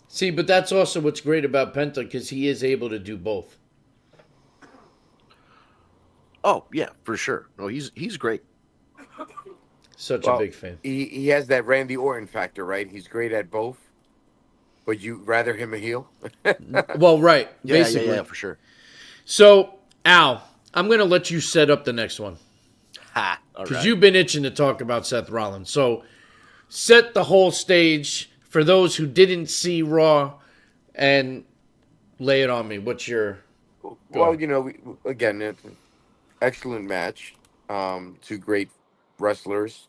See, but that's also what's great about Penta because he is able to do both. Oh yeah, for sure. No, he's great. Such Well, a big fan. He has that Randy Orton factor, right? He's great at both, but you rather him a heel. Well, right. Yeah, basically. yeah, for sure. So, Al, I'm going to let you set up the next one. Ha! All Because right. you've been itching to talk about Seth Rollins. So set the whole stage for those who didn't see Raw and lay it on me. What's your... Well, again, it's an excellent match. Two great wrestlers.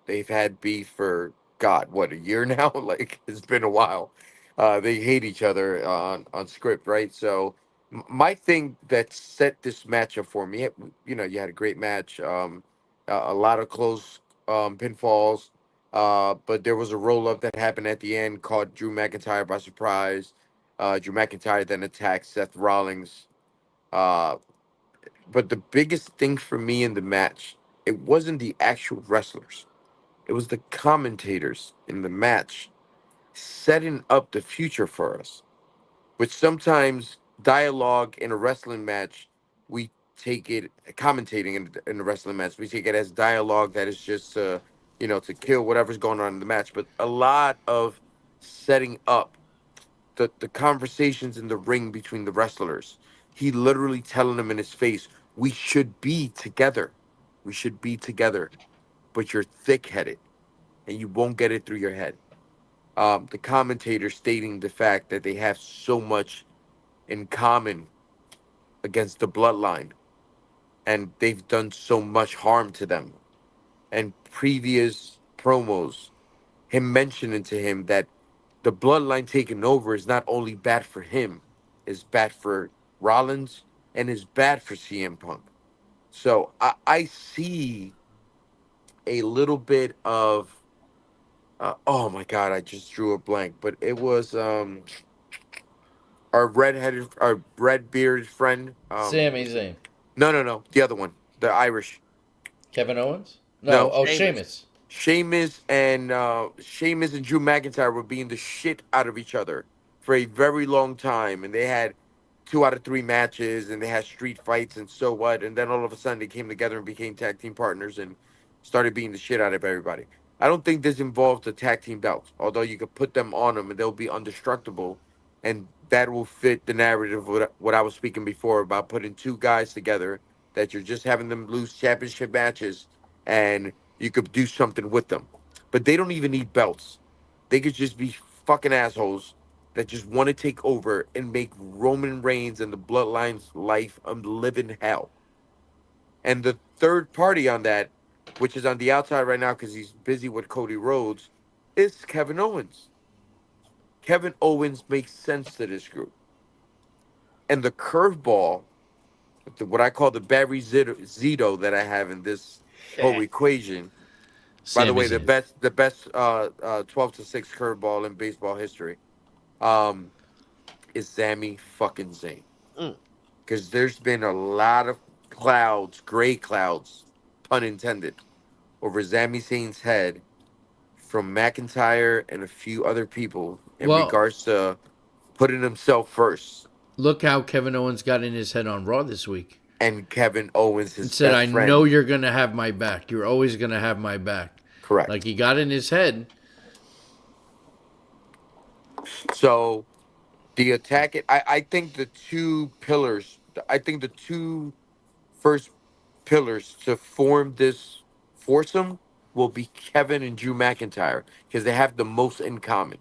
They've had beef for God, what, a year now? Like it's been a while. They hate each other on script, right? So My thing that set this matchup for me, you had a great match, a lot of close pinfalls, but there was a roll up that happened at the end, caught Drew McIntyre by surprise. Drew McIntyre then attacked Seth Rollins. Uh, but the biggest thing for me in the match, it wasn't the actual wrestlers, it was the commentators in the match setting up the future for us, which sometimes dialogue in a wrestling match, we take it commentating in a wrestling match, we take it as dialogue that is just to kill whatever's going on in the match. But a lot of setting up the conversations in the ring between the wrestlers. He literally telling them in his face, we should be together. We should be together. But you're thick headed and you won't get it through your head. The commentator stating the fact that they have so much in common against the bloodline and they've done so much harm to them. And previous promos, him mentioning to him that the bloodline taking over is not only bad for him, it's bad for Rollins and is bad for CM Punk. So I see a little bit of oh my god, I just drew a blank, but it was our red bearded friend. Sami Zayn. No, the other one, the Irish. Kevin Owens? No, Oh, Sheamus. Sheamus. Sheamus and Drew McIntyre were being the shit out of each other for a very long time, and they had 2 out of 3 matches, and they had street fights, and so what? And then all of a sudden they came together and became tag team partners and started beating the shit out of everybody. I don't think this involves the tag team belts, although you could put them on them and they'll be indestructible, and that will fit the narrative of what I was speaking before about putting 2 guys together that you're just having them lose championship matches and you could do something with them. But they don't even need belts. They could just be fucking assholes that just want to take over and make Roman Reigns and the Bloodline's life a living hell. And the third party on that, which is on the outside right now because he's busy with Cody Rhodes, is Kevin Owens. Kevin Owens makes sense to this group. And the curveball, what I call the Barry Zito that I have in this whole equation. By the way, the best 12-6 curveball in baseball history, is Sami fucking Zayn. Because there's been a lot of clouds, gray clouds, pun intended, over Sami Zayn's head from McIntyre and a few other people in regards to putting himself first. Look how Kevin Owens got in his head on Raw this week. And Kevin Owens, his said, best friend, know you're going to have my back. You're always going to have my back. Correct. Like he got in his head. So the attack, I think the 2 pillars, I think the 2 first pillars to form this foursome will be Kevin and Drew McIntyre because they have the most in common.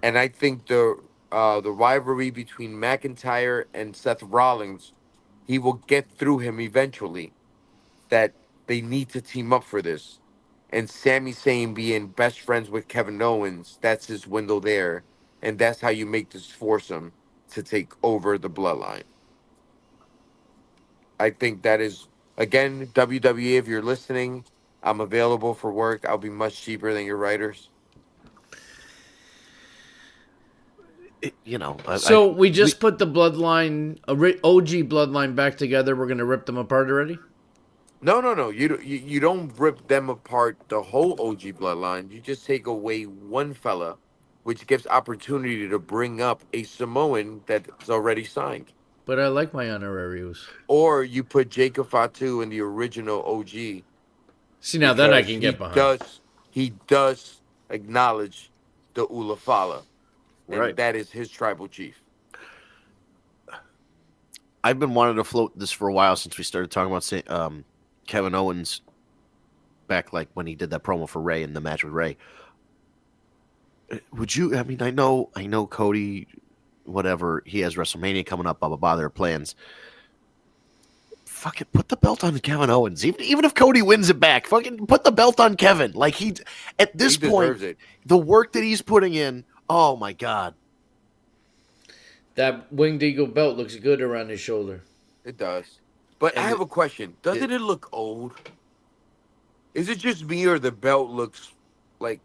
And I think the rivalry between McIntyre and Seth Rollins, he will get through him eventually, that they need to team up for this. And Sami Zayn being best friends with Kevin Owens, that's his window there. And that's how you make this foursome to take over the bloodline. I think that is, again, WWE, if you're listening, I'm available for work. I'll be much cheaper than your writers. We just put the bloodline, OG bloodline, back together. We're going to rip them apart already? No. You don't rip them apart, the whole OG bloodline. You just take away one fella, which gives opportunity to bring up a Samoan that's already signed. But I like my honorarios. Or you put Jacob Fatu in the original OG. See, now that I can get behind. He does acknowledge the Ulafala. And right. That is his tribal chief. I've been wanting to float this for a while since we started talking about Kevin Owens back like when he did that promo for Ray in the match with Ray. Would you, I mean, I know Cody, whatever, he has WrestleMania coming up, blah, blah, blah, their plans. Fucking put the belt on Kevin Owens. Even if Cody wins it back, fucking put the belt on Kevin. Like at this point, the work that he's putting in, oh my God. That Winged Eagle belt looks good around his shoulder. It does. But I And have a question. Doesn't it look old? Is it just me or the belt looks like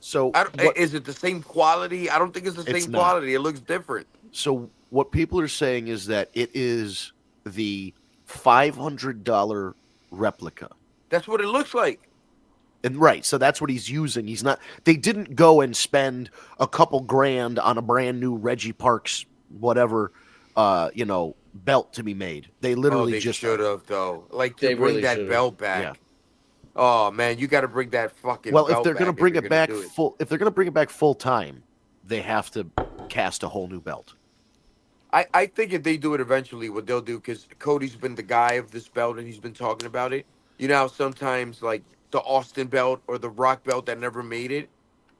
So I don't, what, is it the same quality? I don't think it's the It's same not. quality. It looks different. so what people are saying is that it is the $500 replica. That's what it looks like. And right, so that's what he's using. He's not. They didn't go and spend a couple grand on a brand new Reggie Parks whatever, belt to be made. They Oh, literally they just should have though. Like to They bring really that should've. belt back. Yeah. Oh man, you got to bring that fucking. Well, if belt they're going to back bring you're it back do it. full, if they're going to bring it back full time, they have to cast a whole new belt. I think if they do it eventually, what they'll do, because Cody's been the guy of this belt and he's been talking about it. You know how sometimes like the Austin belt or the Rock belt that never made it,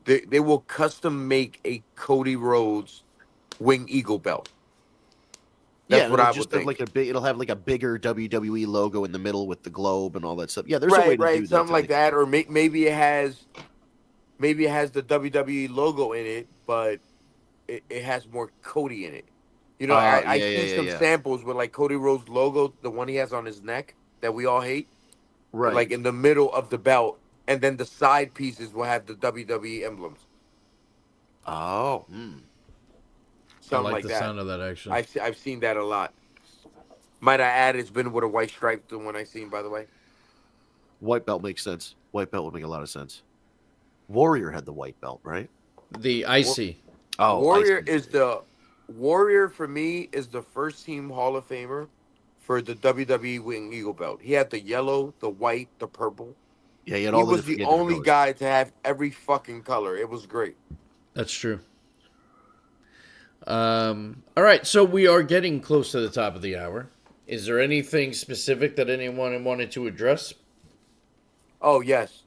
they will custom make a Cody Rhodes Wing Eagle belt. That's what it'll I just would have think. like it'll have like a bigger WWE logo in the middle with the globe and all that stuff. Yeah, there's a way Right, to do something like that. that, or maybe it has the WWE logo in it, but it has more Cody in it. You know, I yeah, see some yeah. samples with like Cody Rhodes logo, the one he has on his neck that we all hate, Right. like in the middle of the belt, and then the side pieces will have the WWE emblems, Oh. I something like like the that. sound of that actually. I've seen that a lot. Might I add, it's been with a white stripe, the one I seen, by the way. White belt makes sense. White belt would make a lot of sense. Warrior had the white belt, right? The icy. Oh, Warrior for me is the first team Hall of Famer for the WWE Wing Eagle belt. He had the yellow, the white, the purple. Yeah, he had He all the was different- the yeah, different only colors. guy to have every fucking color. It was great. That's true. All right, so we are getting close to the top of the hour. Is there anything specific that anyone wanted to address? Oh yes.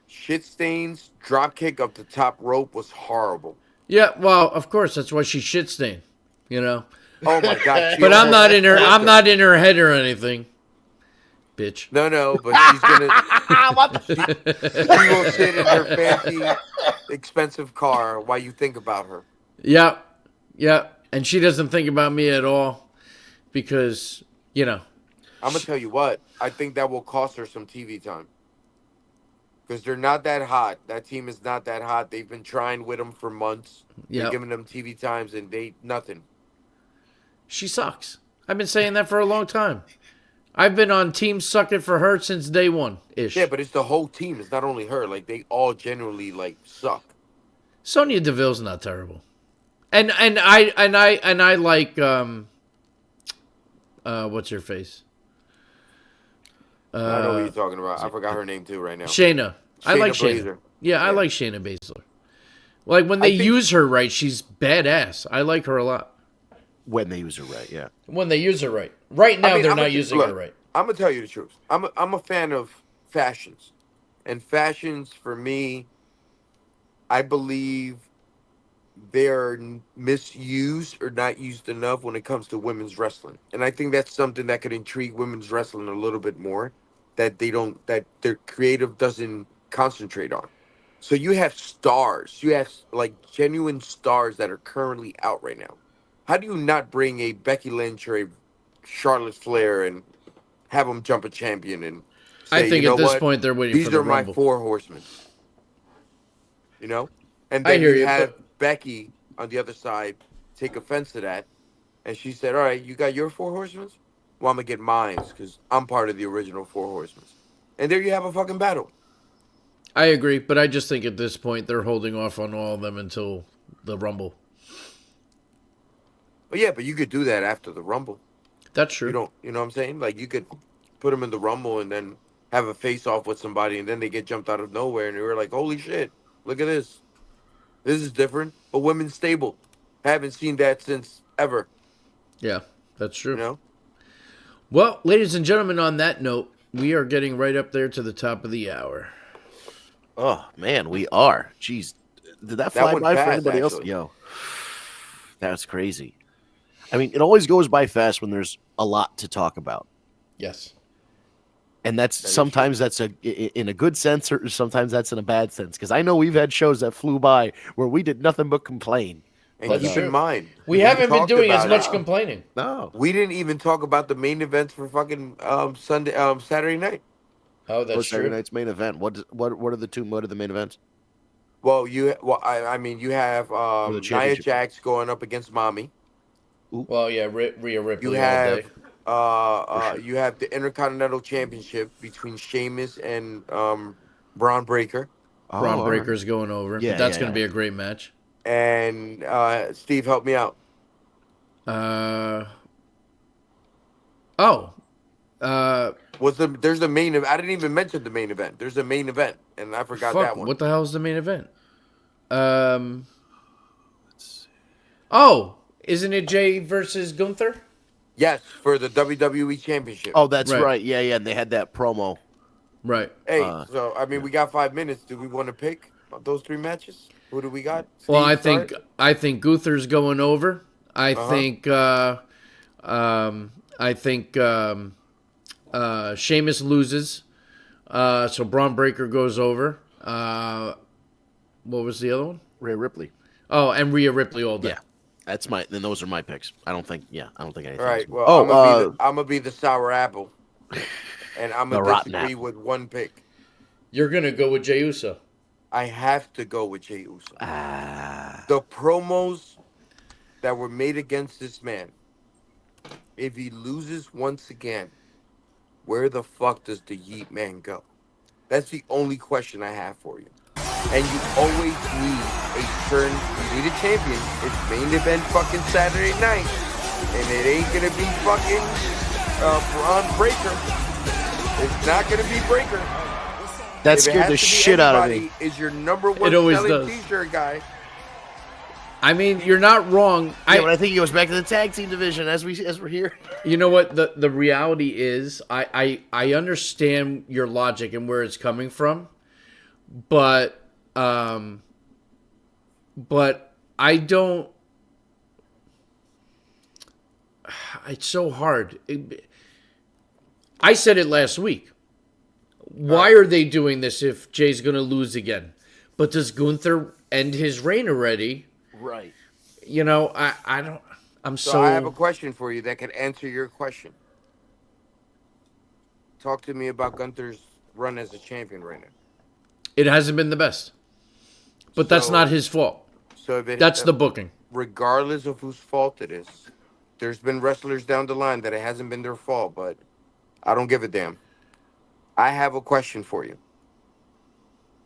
Shit stains drop kick up the top rope was horrible. Yeah, well, of course, that's why she's shit stained, you know. Oh my god. she But I'm not almost in her. flipped I'm him. not in her head or anything, bitch. No, but she's gonna. She will sit in her fancy, expensive car while you think about her. Yeah, yeah, and she doesn't think about me at all because I'm gonna tell you what. I think that will cost her some TV time because they're not that hot. That team is not that hot. They've been trying with them for months. Yep. They're giving them TV times, and they nothing. she sucks. I've been saying that for a long time. I've been on Team Suck It for her since day one ish. Yeah, but it's the whole team. It's not only her. Like they all generally like suck. Sonya Deville's not terrible, and I like what's her face? I know what you're talking about. I forgot her name too right now. Shayna. I Shayna like Shayna. Baszler. Yeah, I Yeah. like Shayna Baszler. Like when they think- use her right, she's badass. I like her a lot. when they use it right. Yeah. When they use her right. Right now, they're I'm not gonna- using look, her right. I'm gonna tell you the truth. I'm a fan of fashions, and fashions for me, I believe they're misused or not used enough when it comes to women's wrestling, and I think that's something that could intrigue women's wrestling a little bit more. That their creative doesn't concentrate on. So you have stars, you have like genuine stars that are currently out right now. How do you not bring a Becky Lynch or a Charlotte Flair and have them jump a champion and say, I think you know at this what? point they're waiting These for the are my Rumble. four horsemen. You know, and I then hear you you, have but- Becky on the other side take offense to that, and she said, "All right, you got your four horsemen. Well, I'm gonna get mine because I'm part of the original four horsemen." And there you have a fucking battle. I agree, but I just think at this point they're holding off on all of them until the Rumble. But yeah, but you could do that after the Rumble. That's true. You don't, you know what I'm saying? Like you could put them in the Rumble and then have a face off with somebody, and then they get jumped out of nowhere, and you're like, "Holy shit! Look at this. This is different." A women's stable. Haven't seen that since ever. Yeah, that's true. You know. Well, ladies and gentlemen, on that note, we are getting right up there to the top of the hour. Oh man, we are. Jeez, did that That fly went by for fast, anybody else? actually. Yo, that's crazy. I mean, it always goes by fast when there's a lot to talk about, Yes. and that's is sometimes that's in a good sense, or sometimes that's in a bad sense. Because I know we've had shows that flew by where we did nothing but complain And That's keep true. in mind, We haven't been talked doing as about much it. complaining. No. We didn't even talk about the main events for fucking Saturday night. Oh, that's Saturday true. night's main event. What are the main events? Well, I mean, you have the Nia championship. Jax going up against Mommy. Well, yeah, Rhea Ripley You all have day. you have the Intercontinental Championship between Sheamus and Braun Breaker, Braun all Breaker's going over. Yeah, That's yeah, going to yeah. be a great match. and Steve, help me out. There's the main event. I didn't even mention the main event. There's a main event, and I forgot fuck, that one. what the hell is the main event? Oh, isn't it Jay versus Gunther? Yes, for the WWE Championship. Oh, that's Right. right. Yeah, yeah. And they had that promo. Right. Hey, so I mean, we got 5 minutes. Do we want to pick those 3 matches? Who do we got? Well, Steve, start? I think Gunther's going over. I think Sheamus loses. So Braun Breaker goes over. What was the other one? Rhea Ripley. Oh, and Rhea Ripley all day. Yeah. Then those are my picks. I don't think anything. All right. else. Well, I'm gonna be the sour apple, and I'm The gonna rotten disagree apple. with one pick. You're gonna go with Jey Uso. I have to go with Jey Uso. Ah. The promos that were made against this man. If he loses once again, where the fuck does the Yeet Man go? That's the only question I have for you. And you always need a turn. You need a champion. It's main event fucking Saturday night. And it ain't going to be fucking Braun Breaker. It's not going to be Breaker. That If it scared has the to be shit out of anybody, me. Is your number one It always selling does. t-shirt guy. I mean, you're not wrong. Yeah, but I think he goes back to the tag team division as we're here. You know what the reality is? I understand your logic and where it's coming from, but I don't. It's so hard. I said it last week. Why are they doing this if Jay's going to lose again? But does Gunther end his reign already? Right. You know, I don't. I'm So I have a question for you that can answer your question. Talk to me about Gunther's run as a champion right now. It hasn't been the best, but that's So- not his fault. So if it, That's the booking. regardless of whose fault it is, there's been wrestlers down the line that it hasn't been their fault, but I don't give a damn. I have a question for you.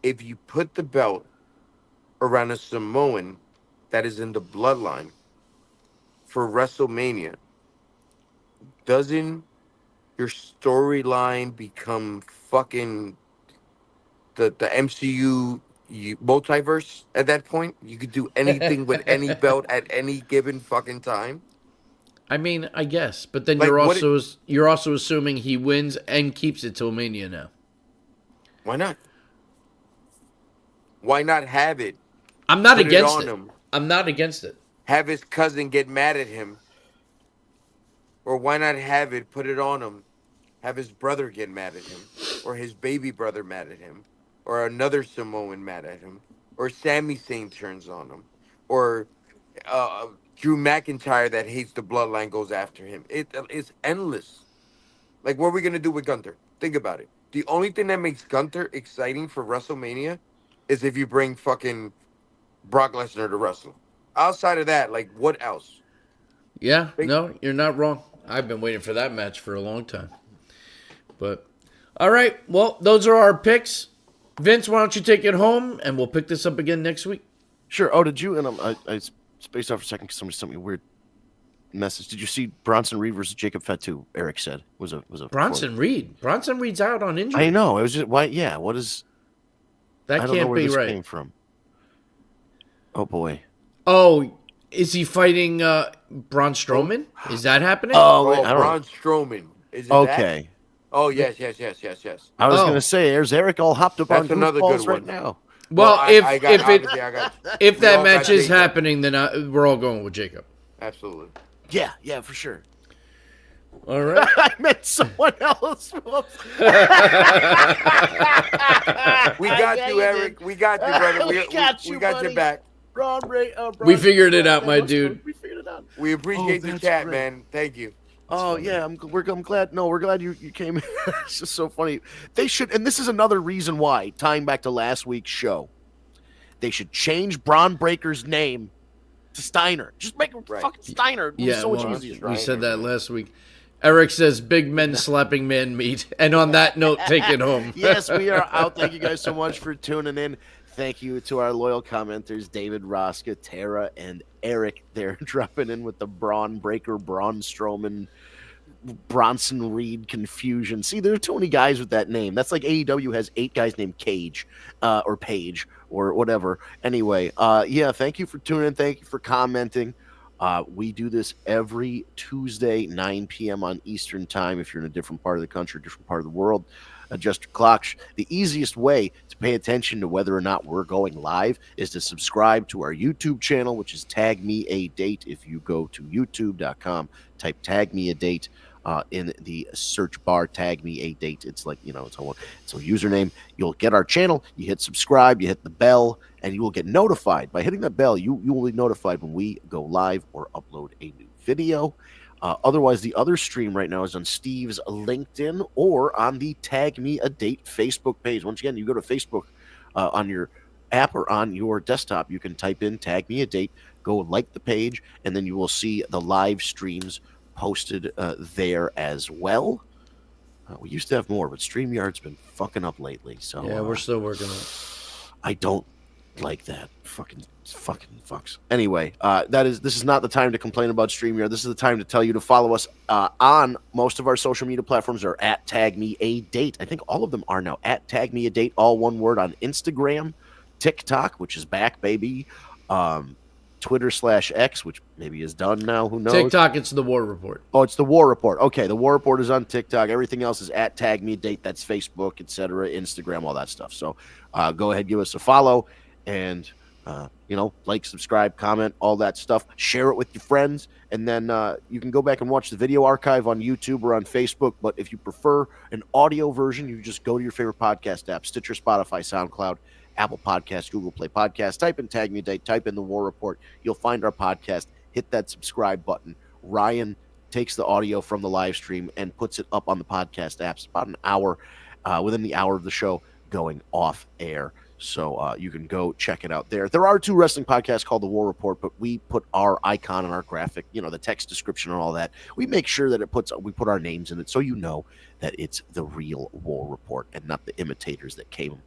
If you put the belt around a Samoan that is in the bloodline for WrestleMania, doesn't your storyline become fucking the MCU multiverse at that point? You could do anything with any belt at any given fucking time. I mean, I guess, but then Like, you're also assuming he wins and keeps it till Mania now. Why not? Why not have it? I'm not Put it against on it. him. I'm not against it. Have his cousin get mad at him. Or why not have it, put it on him, have his brother get mad at him, or his baby brother mad at him, or another Samoan mad at him, or Sami Zayn turns on him, or Drew McIntyre that hates the bloodline goes after him. It's endless. Like, what are we going to do with Gunther? Think about it. The only thing that makes Gunther exciting for WrestleMania is if you bring fucking Brock Lesnar to wrestle. Outside of that, like, what else? Yeah, no, you're not wrong. I've been waiting for that match for a long time. But, all right, well, those are our picks. Vince, why don't you take it home, and we'll pick this up again next week. Sure. Oh, did you? And I spaced off for a second because somebody sent me a weird message. Did you see Bronson Reed versus Jacob Fatu? Eric said was a Bronson Reed. Bronson Reed's out on injury. I know. It was just why. Yeah. What is? That I don't know can't where be this right. came from. Oh boy. Oh, is he fighting Braun Strowman? Is that happening? Oh, wait, I don't Braun Strowman. Is it Okay. that? Oh, yes. I was Oh. gonna say, there's Eric all hopped up That's on another goofballs good right one. now. well, I got if we that all match got is Jacob. happening, then we're all going with Jacob. Absolutely. Yeah, for sure. All right. I meant someone else. We got you, Eric. We got you, brother. We got you, we got buddy. your back. We figured it out, my dude. We figured it out. We appreciate the that's chat, great. man. Thank you. Oh yeah, I'm glad. No, we're glad you came. It's just so funny. They should, and this is another reason why. Tying back to last week's show, they should change Braun Breaker's name to Steiner. Just make him fucking Steiner. It'd be Yeah, so much well, easier. we said that last week. Eric says big men slapping man meat. And on that note, take it home. Yes, we are out. Thank you guys so much for tuning in. Thank you to our loyal commenters, David Roska, Tara, and Eric. They're dropping in with the Braun Breaker, Braun Strowman, Bronson Reed confusion. See, there are too many guys with that name. That's like AEW has 8 guys named Cage or Page or whatever. Anyway, yeah, thank you for tuning in. Thank you for commenting. We do this every Tuesday, 9 p.m. on Eastern Time. If you're in a different part of the country, different part of the world, adjust your clocks. The easiest way to pay attention to whether or not we're going live is to subscribe to our YouTube channel, which is Tag Me a Date. If you go to youtube.com, type Tag Me a Date in the search bar, Tag Me a Date. It's like, it's a username. You'll get our channel. You hit subscribe, you hit the bell, and you will get notified. By hitting that bell, you will be notified when we go live or upload a new video. Otherwise, the other stream right now is on Steve's LinkedIn or on the Tag Me a Date Facebook page. Once again, you go to Facebook on your app or on your desktop. You can type in Tag Me a Date, go like the page, and then you will see the live streams posted there as well. We used to have more, but StreamYard's been fucking up lately. So Yeah, we're still working on it. I don't like that. Fucking fucks. Anyway, this is not the time to complain about StreamYard. This is the time to tell you to follow us on most of our social media platforms are at Tag Me a Date. I think all of them are now at Tag Me a Date, all one word, on Instagram, TikTok, which is back, baby. Twitter/X, which maybe is done now. Who knows? TikTok, it's the War Report. Oh, it's the War Report. Okay, the War Report is on TikTok. Everything else is at Tag Me a Date. That's Facebook, etc., Instagram, all that stuff. So go ahead, give us a follow, and like, subscribe, comment, all that stuff. Share it with your friends, and then you can go back and watch the video archive on YouTube or on Facebook. But if you prefer an audio version, you just go to your favorite podcast app: Stitcher, Spotify, SoundCloud, Apple Podcasts, Google Play Podcasts. Type in Tag Me a Date, type in the War Report. You'll find our podcast. Hit that subscribe button. Ryan takes the audio from the live stream and puts it up on the podcast apps about an hour, within the hour of the show going off air. So you can go check it out there. There are 2 wrestling podcasts called The War Report, but we put our icon and our graphic, the text description and all that. We make sure that we put our names in it so you know that it's the real War Report and not the imitators that came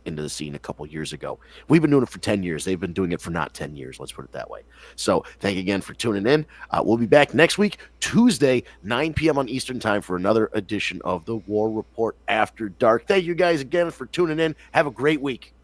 into the scene a couple years ago. We've been doing it for 10 years. They've been doing it for not 10 years. Let's put it that way. So thank you again for tuning in. We'll be back next week, Tuesday, 9 p.m. on Eastern Time for another edition of the War Report After Dark. Thank you guys again for tuning in. Have a great week.